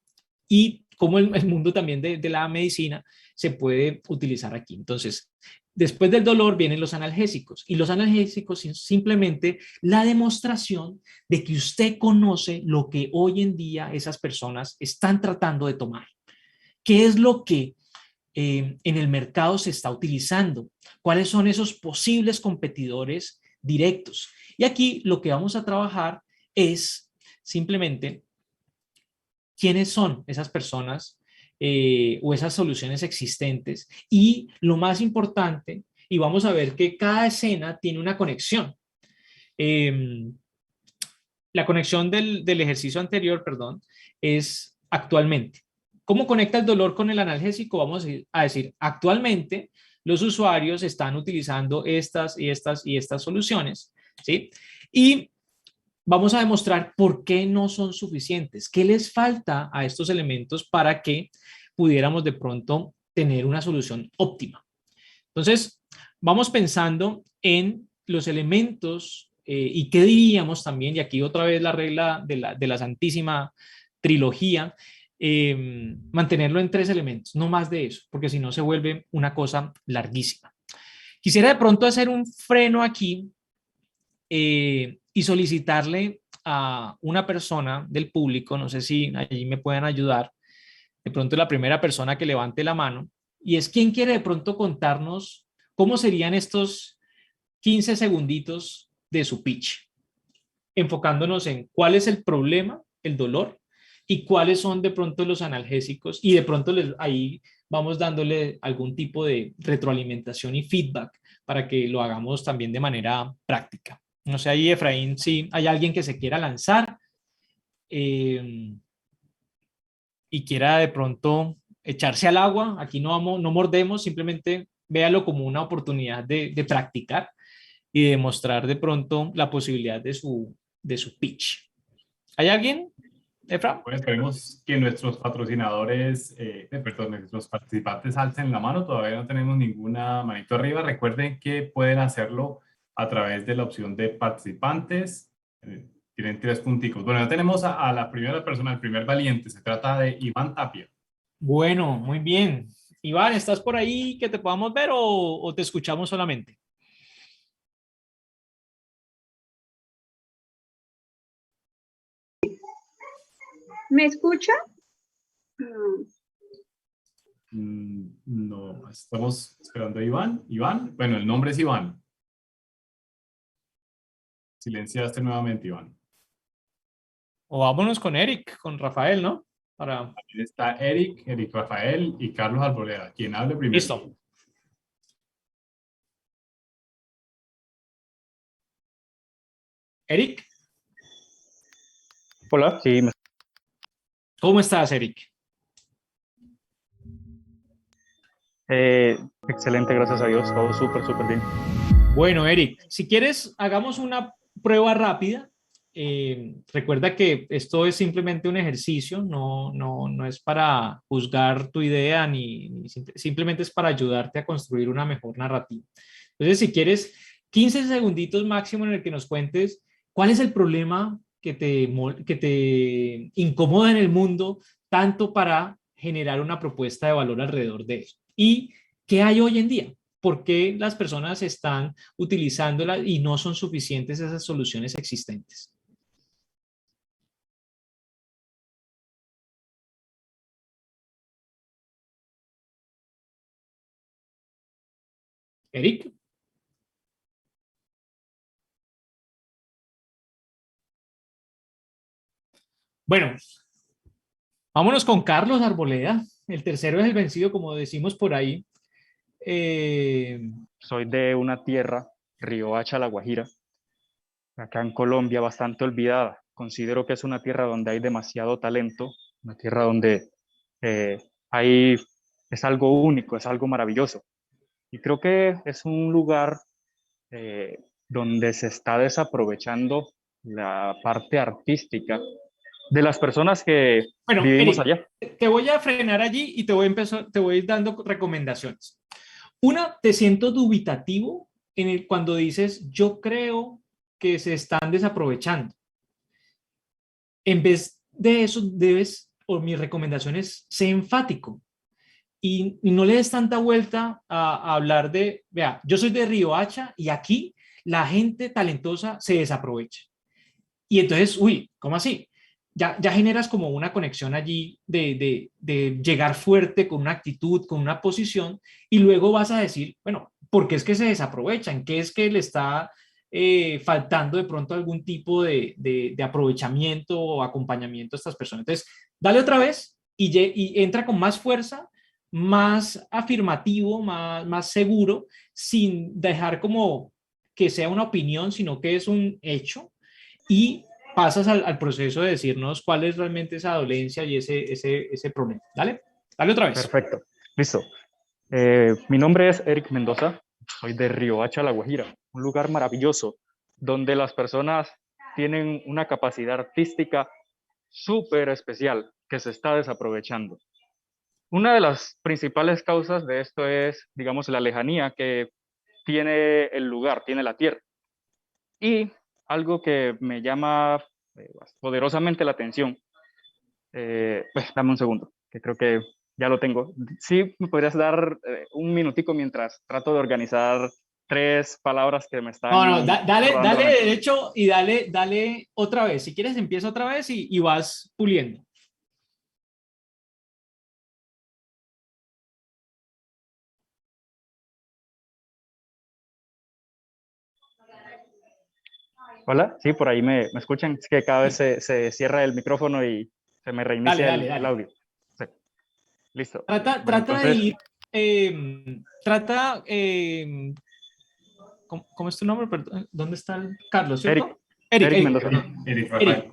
y cómo el mundo también de la medicina se puede utilizar aquí. Entonces, después del dolor vienen los analgésicos y los analgésicos es simplemente la demostración de que usted conoce lo que hoy en día esas personas están tratando de tomar. ¿Qué es lo que en el mercado se está utilizando? ¿Cuáles son esos posibles competidores directos? Y aquí lo que vamos a trabajar es simplemente quiénes son esas personas o esas soluciones existentes. Y lo más importante, y vamos a ver que cada escena tiene una conexión. La conexión del ejercicio anterior, perdón, es actualmente. ¿Cómo conecta el dolor con el analgésico? Vamos a decir, actualmente los usuarios están utilizando estas y estas y estas soluciones, ¿sí? Y vamos a demostrar por qué no son suficientes, qué les falta a estos elementos para que pudiéramos de pronto tener una solución óptima. Entonces, vamos pensando en los elementos y qué diríamos también, y aquí otra vez la regla de la Santísima Trilogía, mantenerlo en 3 elementos, no más de eso, porque si no se vuelve una cosa larguísima. Quisiera de pronto hacer un freno aquí y solicitarle a una persona del público, no sé si allí me pueden ayudar, de pronto la primera persona que levante la mano, y es quien quiere de pronto contarnos cómo serían estos 15 segunditos de su pitch, enfocándonos en cuál es el problema, el dolor, y cuáles son de pronto los analgésicos, y de pronto ahí vamos dándole algún tipo de retroalimentación y feedback para que lo hagamos también de manera práctica. No sé, ahí Efraín, si hay alguien que se quiera lanzar y quiera de pronto echarse al agua, aquí no mordemos, simplemente véalo como una oportunidad de practicar y de mostrar de pronto la posibilidad de su pitch. ¿Hay alguien, Efra? Pues esperemos que nuestros patrocinadores, perdón, nuestros participantes alcen la mano. Todavía no tenemos ninguna manito arriba. Recuerden que pueden hacerlo a través de la opción de participantes. Tienen 3 punticos. Bueno, ya tenemos a la primera persona, el primer valiente. Se trata de Iván Tapia. Bueno, muy bien. Iván, ¿estás por ahí que te podamos ver o te escuchamos solamente? ¿Me escucha? No, estamos esperando a Iván. Iván, bueno, el nombre es Iván. Silenciaste nuevamente, Iván. O vámonos con Eric, con Rafael, ¿no? También está Eric Rafael y Carlos Alboleda. ¿Quién hable primero? Listo. Eric. Hola, sí, ¿Cómo estás, Eric? excelente, gracias a Dios, todo súper, súper bien. Bueno, Eric, si quieres, hagamos una prueba rápida. Recuerda que esto es simplemente un ejercicio, no es para juzgar tu idea, simplemente es para ayudarte a construir una mejor narrativa. Entonces, si quieres, 15 segunditos máximo en el que nos cuentes cuál es el problema que te incomoda en el mundo, tanto para generar una propuesta de valor alrededor de eso. ¿Y qué hay hoy en día? ¿Por qué las personas están utilizándolas y no son suficientes esas soluciones existentes? Eric. Bueno, vámonos con Carlos Arboleda. El tercero es el vencido, como decimos por ahí. Soy de una tierra, Riohacha, La Guajira, acá en Colombia, bastante olvidada. Considero que es una tierra donde hay demasiado talento, una tierra donde eh, hay, es algo único, es algo maravilloso. Y creo que es un lugar donde se está desaprovechando la parte artística de las personas que Bueno, vivimos Eric, allá. te voy a frenar allí y te voy a ir dando recomendaciones. Una, te siento dubitativo cuando dices, yo creo que se están desaprovechando. En vez de eso, mi recomendación es, sé enfático y no le des tanta vuelta a hablar de, vea, yo soy de Riohacha y aquí la gente talentosa se desaprovecha. Y entonces, uy, ¿cómo así? Ya generas como una conexión allí de llegar fuerte con una actitud, con una posición, y luego vas a decir, bueno, ¿por qué es que se desaprovechan? ¿Qué es que le está faltando de pronto algún tipo de aprovechamiento o acompañamiento a estas personas? Entonces, dale otra vez y entra con más fuerza, más afirmativo, más seguro, sin dejar como que sea una opinión, sino que es un hecho y pasas al proceso de decirnos cuál es realmente esa dolencia y ese problema. Dale, dale otra vez. Perfecto, listo. Mi nombre es Eric Mendoza, soy de Riohacha, La Guajira, un lugar maravilloso donde las personas tienen una capacidad artística súper especial que se está desaprovechando. Una de las principales causas de esto es, digamos, la lejanía que tiene el lugar, tiene la tierra. Y algo que me llama poderosamente la atención, dame un segundo, que creo que ya lo tengo. Sí, me podrías dar un minutico mientras trato de organizar tres palabras que me están Dale, rodando la dale mente. derecho y dale otra vez. Si quieres, empieza otra vez y vas puliendo. Hola, sí, por ahí me escuchan. Es que cada vez se cierra el micrófono y se me reinicia el Dale. audio. Sí, listo. Bueno, Trata de entonces, ir, trata, ¿cómo es tu nombre? Perdón, ¿dónde está Carlos, Eric, cierto? Eric, Eric Eric, Mendoza. perdón. Eric Eric, Rafael.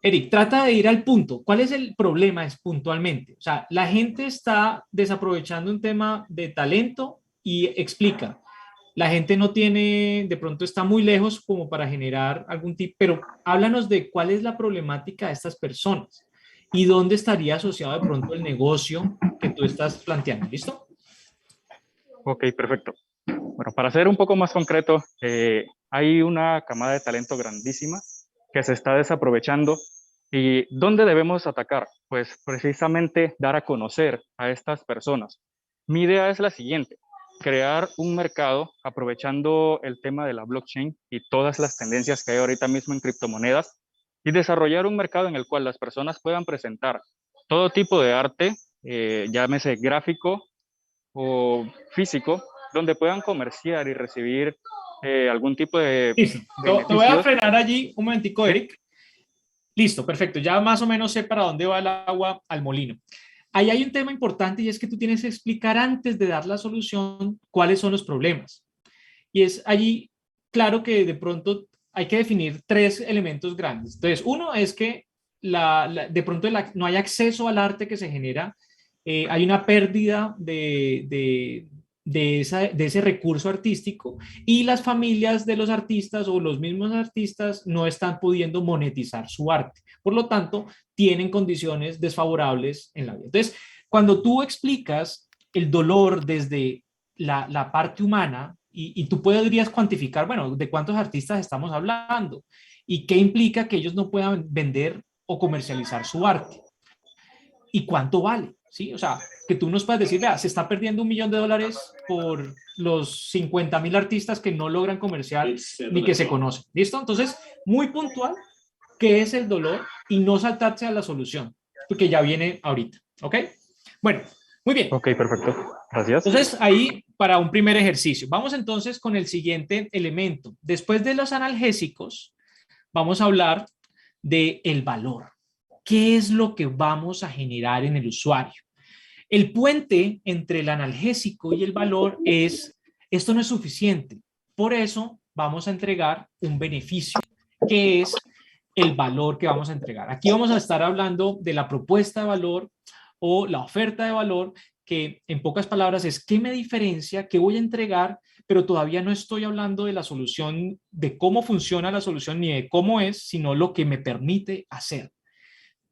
Eric, trata de ir al punto. ¿Cuál es el problema? Es puntualmente. O sea, la gente está desaprovechando un tema de talento y explica. La gente no tiene, de pronto está muy lejos como para generar algún tipo, pero háblanos de cuál es la problemática de estas personas y dónde estaría asociado de pronto el negocio que tú estás planteando. ¿Listo? Ok, perfecto. Bueno, para ser un poco más concreto, hay una camada de talento grandísima que se está desaprovechando. ¿Y dónde debemos atacar? Pues precisamente dar a conocer a estas personas. Mi idea es la siguiente: crear un mercado aprovechando el tema de la blockchain y todas las tendencias que hay ahorita mismo en criptomonedas y desarrollar un mercado en el cual las personas puedan presentar todo tipo de arte, llámese gráfico o físico, donde puedan comerciar y recibir algún tipo de Listo. Te voy a beneficios. frenar allí un momentico, ¿Sí? Eric. Listo, perfecto. Ya más o menos sé para dónde va el agua al molino. Ahí hay un tema importante y es que tú tienes que explicar antes de dar la solución cuáles son los problemas. Y es allí claro que de pronto hay que definir tres elementos grandes. Entonces, uno es que de pronto no hay acceso al arte que se genera, hay una pérdida de ese recurso artístico y las familias de los artistas o los mismos artistas no están pudiendo monetizar su arte. Por lo tanto, tienen condiciones desfavorables en la vida. Entonces, cuando tú explicas el dolor desde la parte humana y tú podrías cuantificar, bueno, de cuántos artistas estamos hablando y qué implica que ellos no puedan vender o comercializar su arte y cuánto vale, ¿sí? O sea, que tú nos puedas decir, vea, se está perdiendo $1.000.000 por los 50.000 artistas que no logran comerciar ni que se conocen, ¿listo? Entonces, muy puntual, ¿qué es el dolor? Y no saltarse a la solución, porque ya viene ahorita, ¿ok? Bueno, muy bien. Ok, perfecto. Gracias. Entonces, ahí para un primer ejercicio. Vamos entonces con el siguiente elemento. Después de los analgésicos, vamos a hablar del valor. ¿Qué es lo que vamos a generar en el usuario? El puente entre el analgésico y el valor es, esto no es suficiente. Por eso vamos a entregar un beneficio, que es el valor que vamos a entregar. Aquí vamos a estar hablando de la propuesta de valor o la oferta de valor, que en pocas palabras es qué me diferencia, qué voy a entregar, pero todavía no estoy hablando de la solución, de cómo funciona la solución ni de cómo es, sino lo que me permite hacer.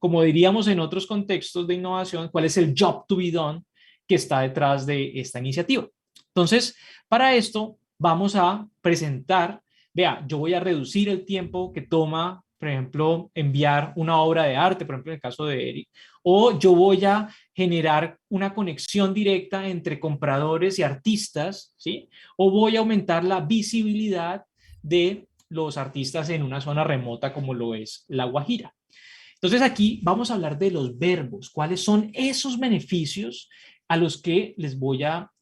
Como diríamos en otros contextos de innovación, cuál es el job to be done que está detrás de esta iniciativa. Entonces, para esto vamos a presentar, vea, yo voy a reducir el tiempo que toma, por ejemplo, enviar una obra de arte, por ejemplo, en el caso de Eric, o yo voy a generar una conexión directa entre compradores y artistas, ¿sí? O voy a aumentar la visibilidad de los artistas en una zona remota como lo es La Guajira. Entonces aquí vamos a hablar de los verbos, cuáles son esos beneficios a los que les voy a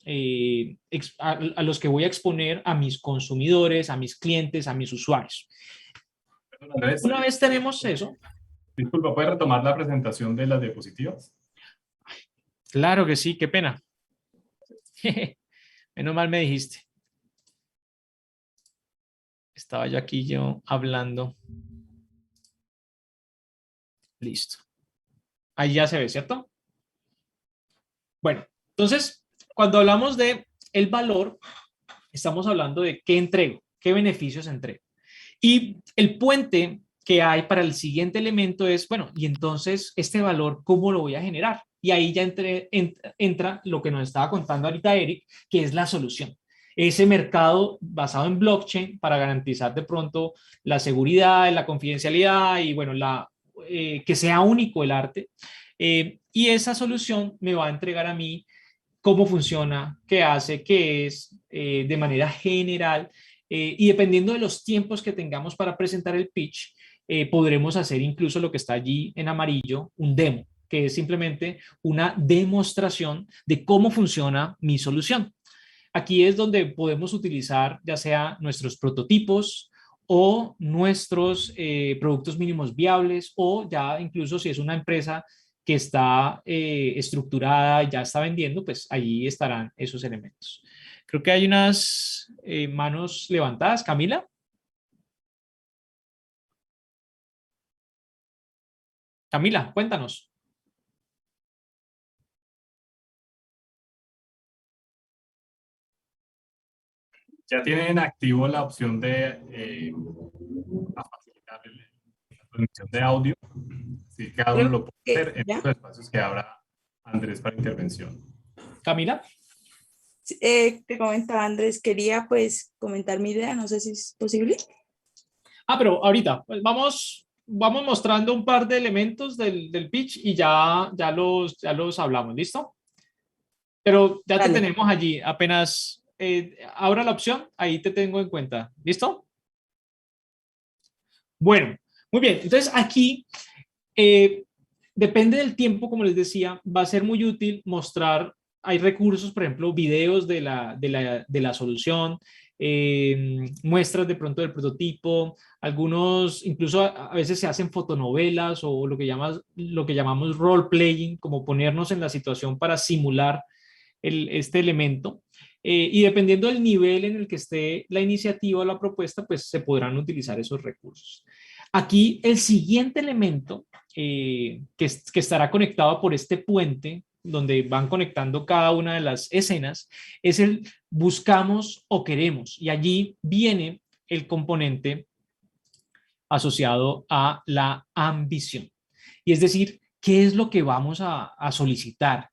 los que voy a exponer a mis consumidores, a mis clientes, a mis usuarios. Andrés, Una vez tenemos eso. disculpa, ¿puedes retomar la presentación de las diapositivas? Claro que sí, qué pena. Menos mal me dijiste. Estaba yo aquí hablando. Listo. Ahí ya se ve, ¿cierto? Bueno, entonces, cuando hablamos de el valor, estamos hablando de qué entrego, qué beneficios entrego. Y el puente que hay para el siguiente elemento es, bueno, y entonces este valor, ¿cómo lo voy a generar? Y ahí ya entra lo que nos estaba contando ahorita Eric, que es la solución. Ese mercado basado en blockchain para garantizar de pronto la seguridad, la confidencialidad y bueno, que sea único el arte. Y esa solución me va a entregar a mí cómo funciona, qué hace, qué es, de manera general. Y dependiendo de los tiempos que tengamos para presentar el pitch, podremos hacer incluso lo que está allí en amarillo, un demo, que es simplemente una demostración de cómo funciona mi solución. Aquí es donde podemos utilizar ya sea nuestros prototipos o nuestros productos mínimos viables, o ya incluso si es una empresa que está estructurada y ya está vendiendo, pues ahí estarán esos elementos. Creo que hay unas manos levantadas. Camila. Camila, cuéntanos. Ya tienen activo la opción de facilitar la transmisión de audio. Así que cada uno lo puede hacer en los espacios que abra Andrés para intervención. Camila. Te comentaba Andrés, quería pues comentar mi idea, no sé si es posible. Pero ahorita, pues vamos mostrando un par de elementos del pitch y ya los hablamos, ¿listo? Pero ya te tenemos allí, apenas abra la opción, ahí te tengo en cuenta, ¿listo? Bueno, muy bien, entonces aquí depende del tiempo, como les decía, va a ser muy útil mostrar, hay recursos, por ejemplo, videos de la solución, muestras de pronto del prototipo, algunos, incluso a veces se hacen fotonovelas o lo que llamamos role playing, como ponernos en la situación para simular este elemento. Y dependiendo del nivel en el que esté la iniciativa o la propuesta, pues se podrán utilizar esos recursos. Aquí el siguiente elemento que estará conectado por este puente donde van conectando cada una de las escenas, es el buscamos o queremos. Y allí viene el componente asociado a la ambición. Y es decir, ¿qué es lo que vamos a solicitar?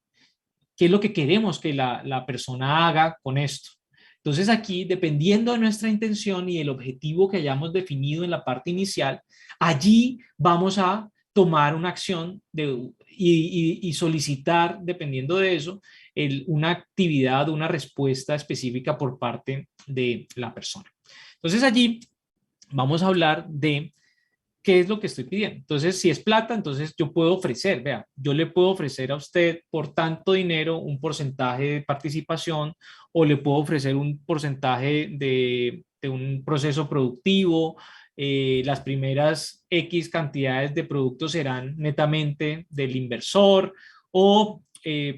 ¿Qué es lo que queremos que la persona haga con esto? Entonces aquí, dependiendo de nuestra intención y el objetivo que hayamos definido en la parte inicial, allí vamos a tomar una acción y solicitar, dependiendo de eso, una actividad, una respuesta específica por parte de la persona. Entonces allí vamos a hablar de qué es lo que estoy pidiendo. Entonces, si es plata, entonces yo puedo ofrecer, vea, yo le puedo ofrecer a usted por tanto dinero un porcentaje de participación o le puedo ofrecer un porcentaje de un proceso productivo. Las primeras X cantidades de productos serán netamente del inversor o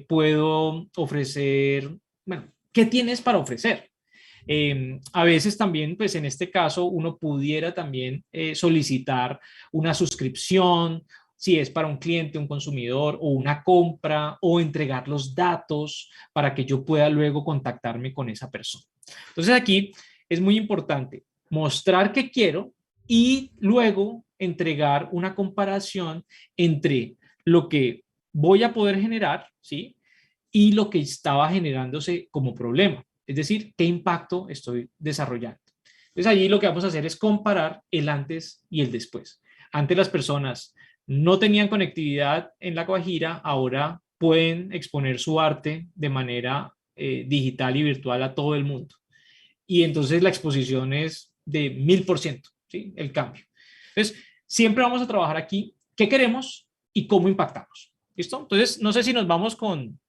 puedo ofrecer, bueno, ¿qué tienes para ofrecer? A veces también, pues en este caso, uno pudiera también solicitar una suscripción, si es para un cliente, un consumidor o una compra o entregar los datos para que yo pueda luego contactarme con esa persona. Entonces aquí es muy importante mostrar que quiero y luego entregar una comparación entre lo que voy a poder generar, ¿sí? Y lo que estaba generándose como problema. Es decir, qué impacto estoy desarrollando. Entonces allí lo que vamos a hacer es comparar el antes y el después. Antes las personas no tenían conectividad en La Guajira, ahora pueden exponer su arte de manera digital y virtual a todo el mundo. Y entonces la exposición es de 1000%, ¿sí? El cambio. Entonces, siempre vamos a trabajar aquí qué queremos y cómo impactamos. ¿Listo? Entonces, no sé si nos vamos con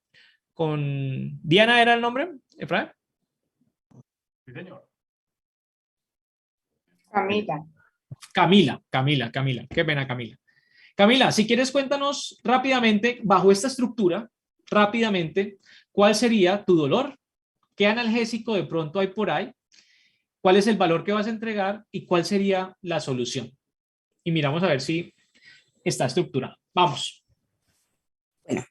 Diana, ¿era el nombre, Efraín? Sí, señor. Camila. Camila. Qué pena, Camila. Camila, si quieres cuéntanos rápidamente, bajo esta estructura, rápidamente, ¿cuál sería tu dolor? ¿Qué analgésico de pronto hay por ahí? ¿Cuál es el valor que vas a entregar? ¿Y cuál sería la solución? Y miramos a ver si está estructurado. Vamos. Bueno,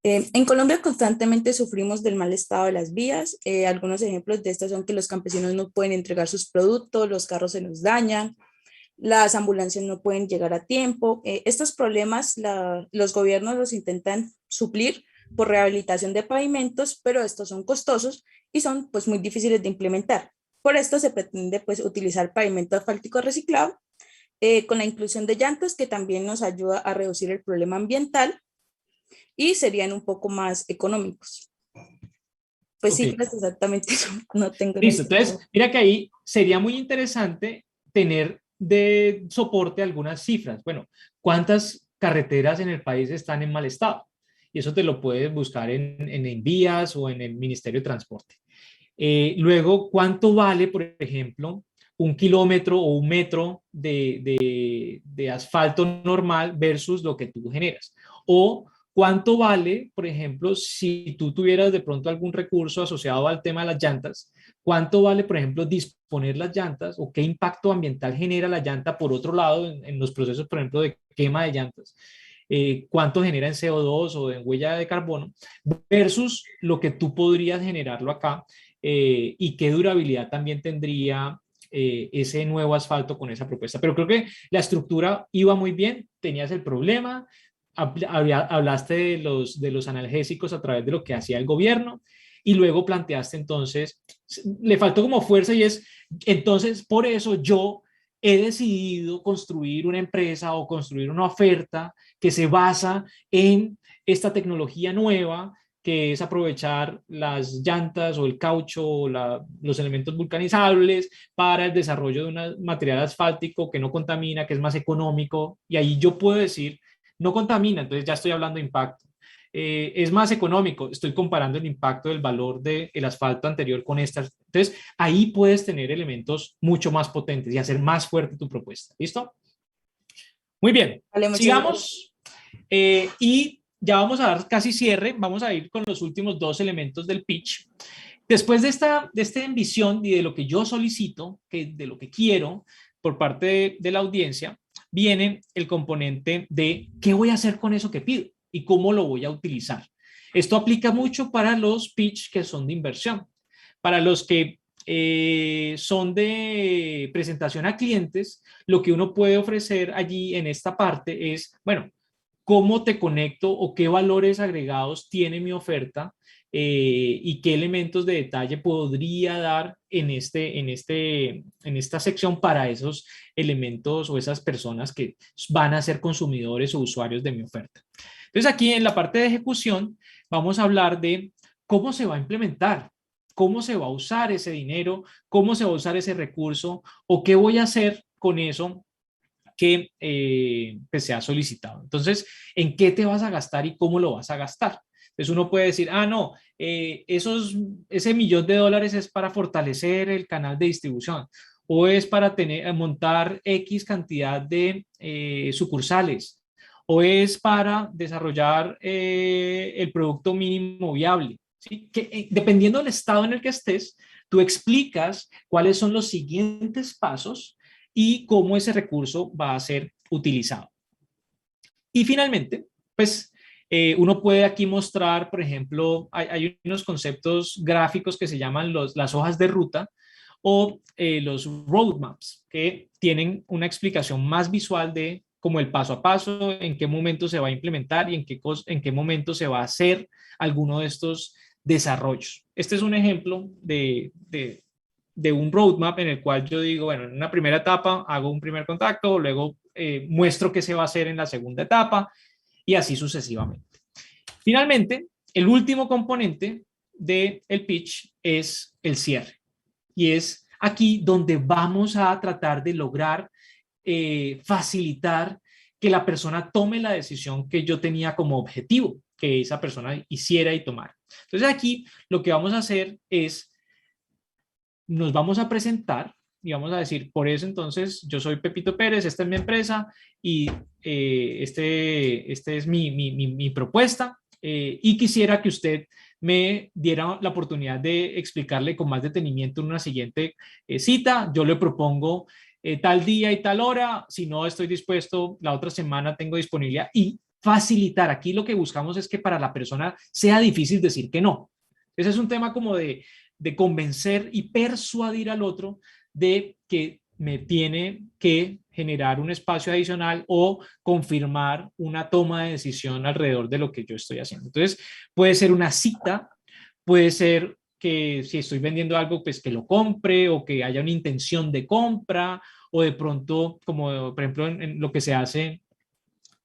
en Colombia constantemente sufrimos del mal estado de las vías. Algunos ejemplos de estos son que los campesinos no pueden entregar sus productos, los carros se nos dañan, las ambulancias no pueden llegar a tiempo. Estos problemas los gobiernos los intentan suplir por rehabilitación de pavimentos, pero estos son costosos y son pues muy difíciles de implementar. Por esto se pretende pues utilizar pavimento asfáltico reciclado con la inclusión de llantas que también nos ayuda a reducir el problema ambiental y serían un poco más económicos. Pues Okay. sí, pues exactamente eso. No tengo. Listo, entonces mira que ahí sería muy interesante tener de soporte algunas cifras. Bueno, ¿cuántas carreteras en el país están en mal estado? Y eso te lo puedes buscar en Envías o en el Ministerio de Transporte. Luego, ¿cuánto vale, por ejemplo, un kilómetro o un metro de asfalto normal versus lo que tú generas? O ¿cuánto vale, por ejemplo, si tú tuvieras de pronto algún recurso asociado al tema de las llantas? ¿Cuánto vale, por ejemplo, disponer las llantas o qué impacto ambiental genera la llanta por otro lado en los procesos, por ejemplo, de quema de llantas? ¿Cuánto genera en CO2 o en huella de carbono versus lo que tú podrías generarlo acá y qué durabilidad también tendría ese nuevo asfalto con esa propuesta? Pero creo que la estructura iba muy bien, tenías el problema, hablaste de los analgésicos a través de lo que hacía el gobierno y luego planteaste entonces, le faltó como fuerza y es, entonces por eso yo he decidido construir una empresa o construir una oferta que se basa en esta tecnología nueva, que es aprovechar las llantas o el caucho o los elementos vulcanizables para el desarrollo de un material asfáltico que no contamina, que es más económico. Y ahí yo puedo decir, no contamina, entonces ya estoy hablando de impacto. Es más económico, estoy comparando el impacto del valor del asfalto anterior con estas. Entonces, ahí puedes tener elementos mucho más potentes y hacer más fuerte tu propuesta. ¿Listo? Muy bien, Vale, sigamos. Y ya vamos a dar casi cierre, vamos a ir con los últimos dos elementos del pitch. Después de esta visión y de lo que yo solicito, de lo que quiero por parte de la audiencia, viene el componente de qué voy a hacer con eso que pido y cómo lo voy a utilizar. Esto aplica mucho para los pitch que son de inversión. Para los que son de presentación a clientes, lo que uno puede ofrecer allí en esta parte es, bueno, cómo te conecto o qué valores agregados tiene mi oferta y qué elementos de detalle podría dar en esta sección para esos elementos o esas personas que van a ser consumidores o usuarios de mi oferta. Entonces aquí en la parte de ejecución vamos a hablar de cómo se va a implementar, cómo se va a usar ese dinero, cómo se va a usar ese recurso o qué voy a hacer con eso que pues se ha solicitado. Entonces, ¿en qué te vas a gastar y cómo lo vas a gastar? Entonces uno puede decir, ah, no, ese $1.000.000 es para fortalecer el canal de distribución o es para montar X cantidad de sucursales o es para desarrollar el producto mínimo viable. ¿Sí? Que, dependiendo del estado en el que estés, tú explicas cuáles son los siguientes pasos y cómo ese recurso va a ser utilizado. Y finalmente, pues uno puede aquí mostrar, por ejemplo, hay unos conceptos gráficos que se llaman las hojas de ruta o los roadmaps, que tienen una explicación más visual de como el paso a paso, en qué momento se va a implementar y en qué momento se va a hacer alguno de estos desarrollos. Este es un ejemplo de un roadmap en el cual yo digo, bueno, en una primera etapa hago un primer contacto, luego muestro qué se va a hacer en la segunda etapa y así sucesivamente. Finalmente, el último componente del pitch es el cierre y es aquí donde vamos a tratar de lograr facilitar que la persona tome la decisión que yo tenía como objetivo que esa persona hiciera y tomara. Entonces aquí lo que vamos a hacer es nos vamos a presentar y vamos a decir, por eso entonces yo soy Pepito Pérez, esta es mi empresa y este es mi propuesta y quisiera que usted me diera la oportunidad de explicarle con más detenimiento en una siguiente cita. Yo le propongo tal día y tal hora, si no estoy dispuesto, la otra semana tengo disponibilidad y facilitar. Aquí lo que buscamos es que para la persona sea difícil decir que no. Ese es un tema como de convencer y persuadir al otro de que me tiene que generar un espacio adicional o confirmar una toma de decisión alrededor de lo que yo estoy haciendo. Entonces, puede ser una cita, puede ser que si estoy vendiendo algo, pues que lo compre o que haya una intención de compra o de pronto, como por ejemplo en lo que se hace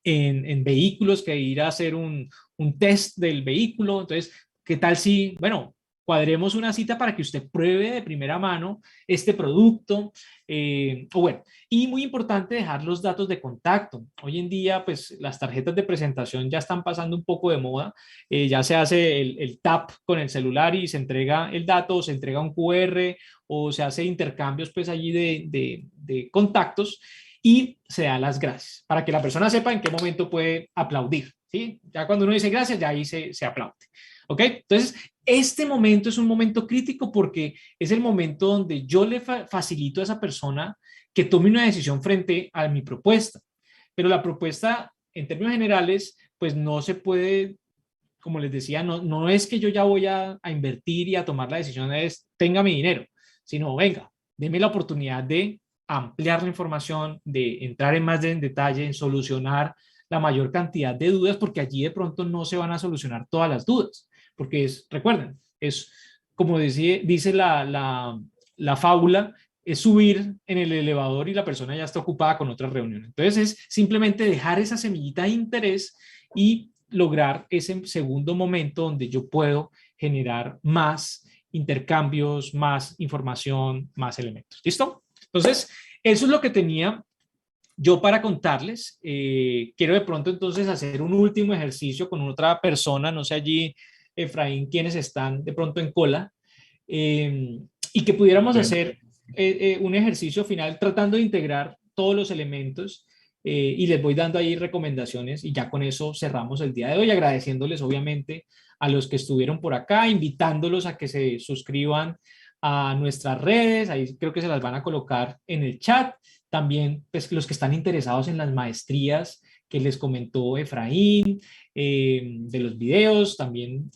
en vehículos, que ir a hacer un test del vehículo. Entonces, ¿qué tal si, bueno, cuadremos una cita para que usted pruebe de primera mano este producto? O bueno, y muy importante dejar los datos de contacto. Hoy en día, pues las tarjetas de presentación ya están pasando un poco de moda. Ya se hace el tap con el celular y se entrega el dato, o se entrega un QR, o se hace intercambios pues allí de contactos y se da las gracias para que la persona sepa en qué momento puede aplaudir. ¿Sí? Ya cuando uno dice gracias, ya ahí se aplaude. ¿Ok? Entonces, este momento es un momento crítico porque es el momento donde yo le facilito a esa persona que tome una decisión frente a mi propuesta. Pero la propuesta, en términos generales, pues no se puede, como les decía, no es que yo ya voy a invertir y a tomar la decisión de tenga mi dinero, sino venga, deme la oportunidad de ampliar la información, de entrar en más en detalle, en solucionar la mayor cantidad de dudas, porque allí de pronto no se van a solucionar todas las dudas. Porque recuerden, es como dice la fábula, es subir en el elevador y la persona ya está ocupada con otra reunión. Entonces es simplemente dejar esa semillita de interés y lograr ese segundo momento donde yo puedo generar más intercambios, más información, más elementos. ¿Listo? Entonces, eso es lo que tenía yo para contarles. Quiero de pronto entonces hacer un último ejercicio con otra persona, no sé allí, Efraín, quienes están de pronto en cola, y que pudiéramos hacer un ejercicio final tratando de integrar todos los elementos y les voy dando ahí recomendaciones y ya con eso cerramos el día de hoy, agradeciéndoles obviamente a los que estuvieron por acá, invitándolos a que se suscriban a nuestras redes, ahí creo que se las van a colocar en el chat. También pues, los que están interesados en las maestrías que les comentó Efraín, de los videos, también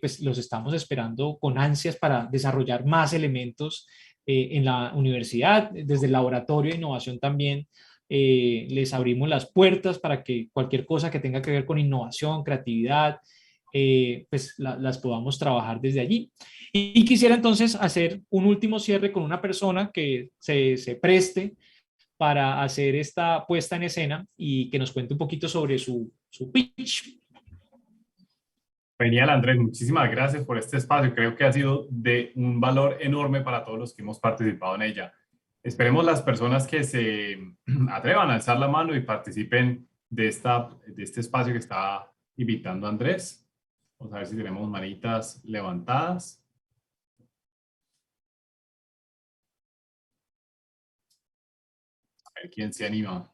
pues los estamos esperando con ansias para desarrollar más elementos en la universidad. Desde el laboratorio de innovación también les abrimos las puertas para que cualquier cosa que tenga que ver con innovación, creatividad, pues las podamos trabajar desde allí. Y quisiera entonces hacer un último cierre con una persona que se preste para hacer esta puesta en escena y que nos cuente un poquito sobre su pitch. Genial, Andrés, muchísimas gracias por este espacio. Creo que ha sido de un valor enorme para todos los que hemos participado en ella. Esperemos las personas que se atrevan a alzar la mano y participen de este espacio que está invitando Andrés. Vamos a ver si tenemos manitas levantadas. A ver quién se anima.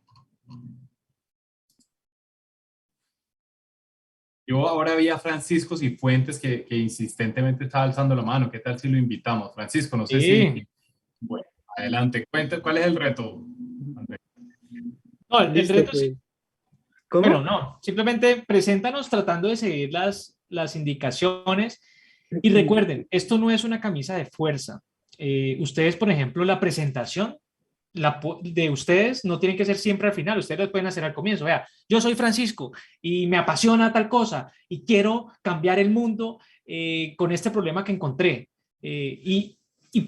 Yo ahora vi a Francisco Cifuentes que insistentemente estaba alzando la mano. ¿Qué tal si lo invitamos? Francisco, no sé si... Bueno, adelante. Cuenta, ¿cuál es el reto, Andrés? No, el reto pues. sí. ¿Cómo? Bueno, no, simplemente preséntanos tratando de seguir las indicaciones y recuerden, esto no es una camisa de fuerza. Ustedes, por ejemplo, la presentación de ustedes no tiene que ser siempre al final, ustedes lo pueden hacer al comienzo. Vea, yo soy Francisco y me apasiona tal cosa y quiero cambiar el mundo con este problema que encontré. Y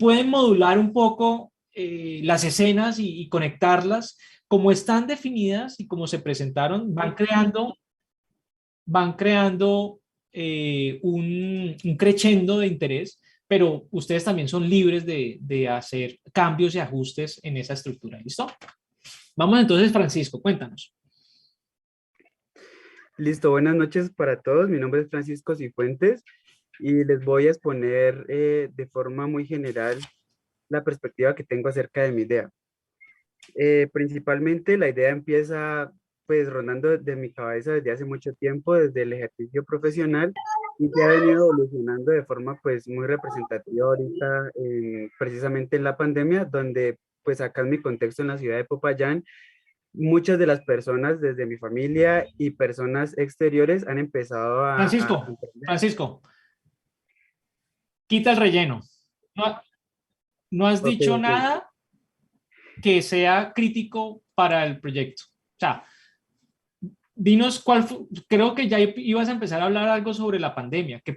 pueden modular un poco las escenas y conectarlas como están definidas y como se presentaron, van creando un crescendo de interés, pero ustedes también son libres de hacer cambios y ajustes en esa estructura. ¿Listo? Vamos entonces, Francisco, cuéntanos. Listo, buenas noches para todos. Mi nombre es Francisco Cifuentes y les voy a exponer de forma muy general la perspectiva que tengo acerca de mi idea. Principalmente la idea empieza pues rondando de mi cabeza desde hace mucho tiempo, desde el ejercicio profesional, y que ha venido evolucionando de forma pues muy representativa ahorita, precisamente en la pandemia, donde pues acá en mi contexto en la ciudad de Popayán, muchas de las personas desde mi familia y personas exteriores han empezado a Francisco, quita el relleno. No has dicho nada que sea crítico para el proyecto. O sea, dinos creo que ya ibas a empezar a hablar algo sobre la pandemia, que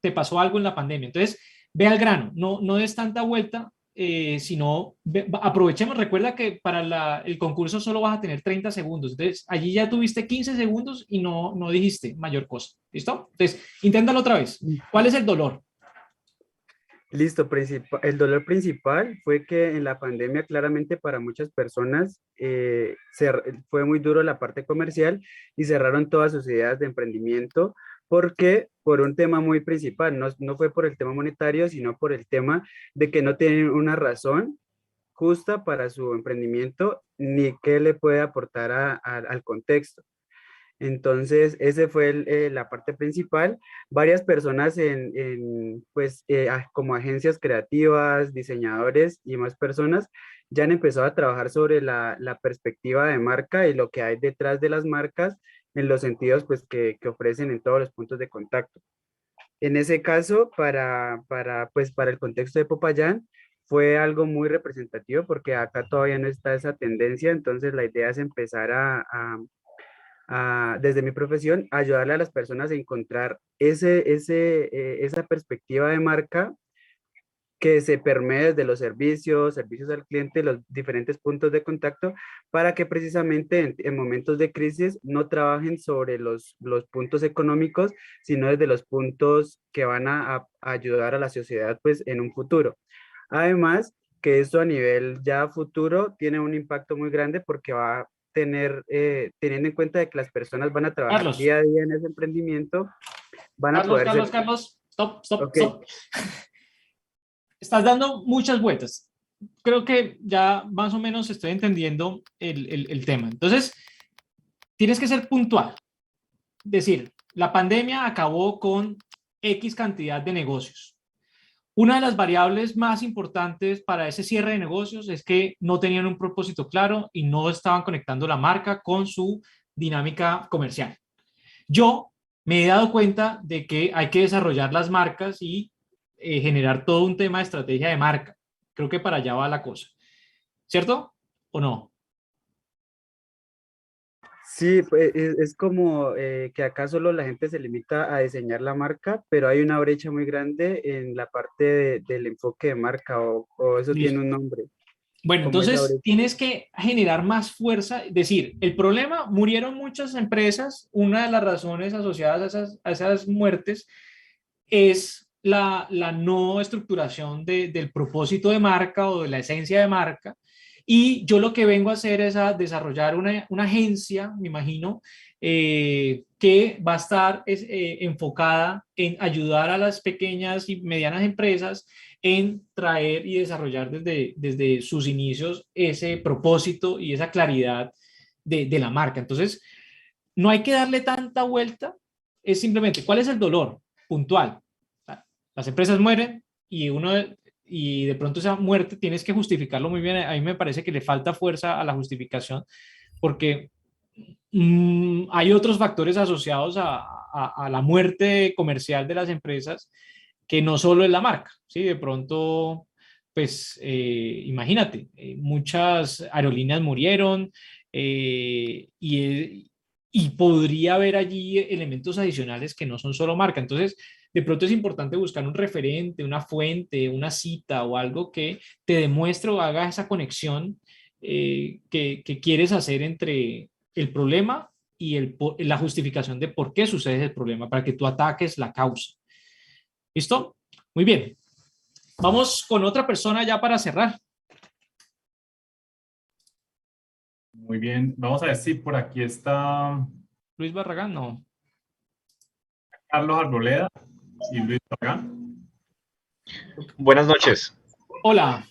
te pasó algo en la pandemia. Entonces, ve al grano, no des tanta vuelta, sino aprovechemos. Recuerda que para el concurso solo vas a tener 30 segundos. Entonces, allí ya tuviste 15 segundos y no dijiste mayor cosa. ¿Listo? Entonces, inténtalo otra vez. ¿Cuál es el dolor? Listo, el dolor principal fue que en la pandemia claramente para muchas personas fue muy duro la parte comercial y cerraron todas sus ideas de emprendimiento porque por un tema muy principal, no fue por el tema monetario, sino por el tema de que no tienen una razón justa para su emprendimiento ni qué le puede aportar al contexto. Entonces, ese fue la parte principal. Varias personas como agencias creativas, diseñadores y más personas ya han empezado a trabajar sobre la perspectiva de marca y lo que hay detrás de las marcas en los sentidos pues, que ofrecen en todos los puntos de contacto. En ese caso, para el contexto de Popayán, fue algo muy representativo porque acá todavía no está esa tendencia, entonces la idea es empezar desde mi profesión, ayudarle a las personas a encontrar esa perspectiva de marca que se permee desde los servicios al cliente, los diferentes puntos de contacto, para que precisamente en momentos de crisis no trabajen sobre los puntos económicos, sino desde los puntos que van a ayudar a la sociedad pues, en un futuro. Además, que esto a nivel ya futuro tiene un impacto muy grande porque va a teniendo en cuenta de que las personas van a trabajar día a día en ese emprendimiento, van a poder Carlos, stop. Okay. Estás dando muchas vueltas. Creo que ya más o menos estoy entendiendo el tema. Entonces, tienes que ser puntual. Decir, la pandemia acabó con X cantidad de negocios. Una de las variables más importantes para ese cierre de negocios es que no tenían un propósito claro y no estaban conectando la marca con su dinámica comercial. Yo me he dado cuenta de que hay que desarrollar las marcas y generar todo un tema de estrategia de marca. Creo que para allá va la cosa. ¿Cierto o no? Sí, pues, es como que acá solo la gente se limita a diseñar la marca, pero hay una brecha muy grande en la parte del enfoque de marca o eso tiene Listo. un nombre. Bueno, Como esa entonces brecha. tienes que generar más fuerza. Es decir, el problema, murieron muchas empresas. Una de las razones asociadas a esas muertes es la no estructuración del propósito de marca o de la esencia de marca. Y yo lo que vengo a hacer es a desarrollar una agencia, me imagino, que va a estar enfocada en ayudar a las pequeñas y medianas empresas en traer y desarrollar desde sus inicios ese propósito y esa claridad de la marca. Entonces, no hay que darle tanta vuelta, es simplemente, ¿cuál es el dolor puntual? Las empresas mueren y de pronto esa muerte tienes que justificarlo muy bien. A mí me parece que le falta fuerza a la justificación porque hay otros factores asociados a la muerte comercial de las empresas que no solo es la marca, ¿sí? De pronto, pues imagínate, muchas aerolíneas murieron y podría haber allí elementos adicionales que no son solo marca. Entonces, de pronto es importante buscar un referente, una fuente, una cita o algo que te demuestre o haga esa conexión que quieres hacer entre el problema y la justificación de por qué sucede el problema, para que tú ataques la causa. ¿Listo? Muy bien. Vamos con otra persona ya para cerrar. Muy bien. Vamos a ver si por aquí está Luis Barragán, no. Carlos Arboleda y Luis Barragán. Buenas noches. Hola.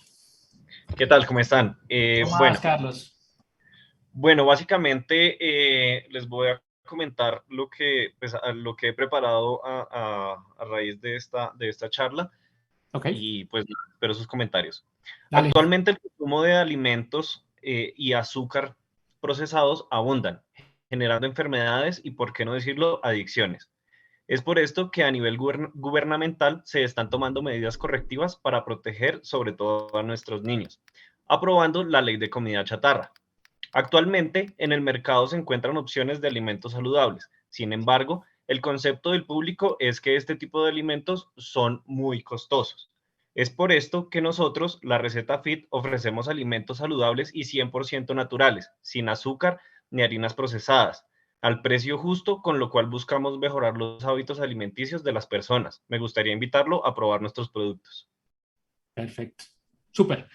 ¿Qué tal? ¿Cómo están? ¿Cómo vas, Carlos? Bueno, básicamente les voy a comentar lo que he preparado a raíz de esta charla. Ok. Y pues espero sus comentarios. Dale. Actualmente el consumo de alimentos y azúcar procesados abundan, generando enfermedades y, por qué no decirlo, adicciones. Es por esto que a nivel gubernamental se están tomando medidas correctivas para proteger sobre todo a nuestros niños, aprobando la ley de comida chatarra. Actualmente en el mercado se encuentran opciones de alimentos saludables. Sin embargo, el concepto del público es que este tipo de alimentos son muy costosos. Es por esto que nosotros, la Receta Fit, ofrecemos alimentos saludables y 100% naturales, sin azúcar ni harinas procesadas, al precio justo, con lo cual buscamos mejorar los hábitos alimenticios de las personas. Me gustaría invitarlo a probar nuestros productos. Perfecto. Súper.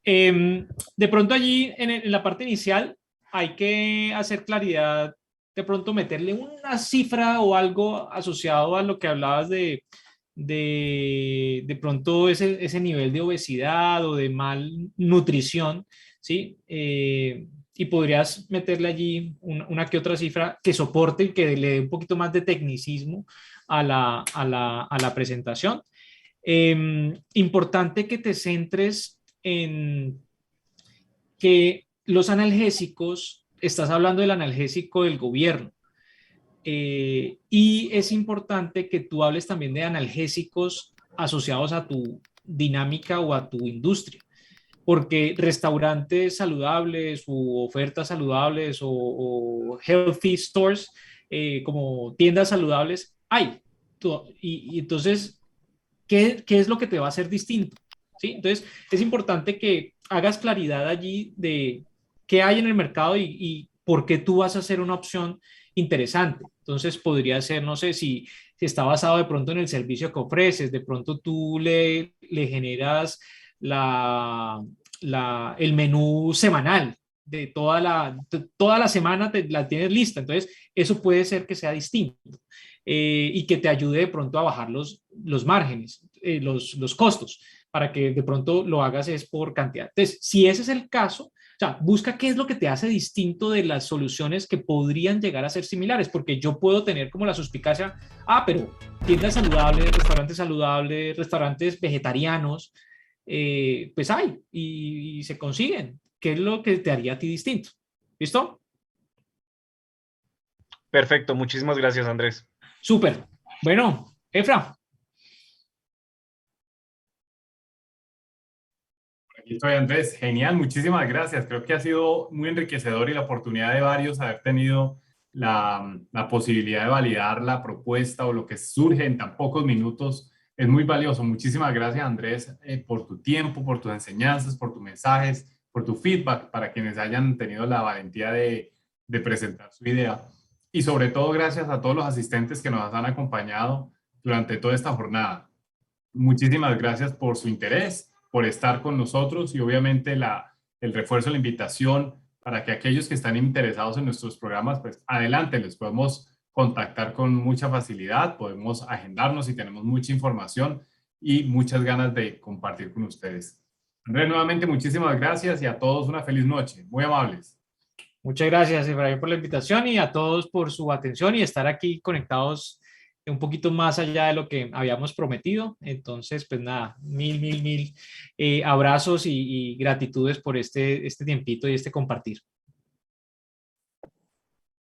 De pronto allí en la parte inicial hay que hacer claridad, de pronto meterle una cifra o algo asociado a lo que hablabas de pronto ese nivel de obesidad o de malnutrición, ¿sí? Y podrías meterle allí una que otra cifra que soporte y que le dé un poquito más de tecnicismo a la presentación. Importante que te centres en que los analgésicos, estás hablando del analgésico del gobierno, y es importante que tú hables también de analgésicos asociados a tu dinámica o a tu industria, porque restaurantes saludables u ofertas saludables o healthy stores, como tiendas saludables, hay. Y entonces, ¿qué es lo que te va a hacer distinto? ¿Sí? Entonces, es importante que hagas claridad allí de qué hay en el mercado y por qué tú vas a hacer una opción interesante. Entonces, podría ser, no sé, si está basado de pronto en el servicio que ofreces, de pronto tú le generas el menú semanal de toda la semana, la tienes lista. Entonces, eso puede ser que sea distinto. Y que te ayude de pronto a bajar los márgenes, los costos, para que de pronto lo hagas es por cantidad. Entonces, si ese es el caso, O sea, busca qué es lo que te hace distinto de las soluciones que podrían llegar a ser similares, porque yo puedo tener como la suspicacia, pero tiendas saludables, restaurantes vegetarianos, pues hay y se consiguen. ¿Qué es lo que te haría a ti distinto? ¿Listo? Perfecto, muchísimas gracias, Andrés. Súper. Bueno, Efra. Aquí estoy, Andrés. Genial, muchísimas gracias. Creo que ha sido muy enriquecedor y la oportunidad de varios haber tenido la posibilidad de validar la propuesta o lo que surge en tan pocos minutos es muy valioso. Muchísimas gracias, Andrés, por tu tiempo, por tus enseñanzas, por tus mensajes, por tu feedback para quienes hayan tenido la valentía de presentar su idea. Y sobre todo, gracias a todos los asistentes que nos han acompañado durante toda esta jornada. Muchísimas gracias por su interés, por estar con nosotros y obviamente el refuerzo de la invitación para que aquellos que están interesados en nuestros programas, pues adelante, les podemos contactar con mucha facilidad, podemos agendarnos y tenemos mucha información y muchas ganas de compartir con ustedes. Andrés, nuevamente muchísimas gracias y a todos una feliz noche. Muy amables. Muchas gracias, Efraín, por la invitación y a todos por su atención y estar aquí conectados un poquito más allá de lo que habíamos prometido. Entonces, pues nada, mil abrazos y gratitudes por este tiempito y este compartir.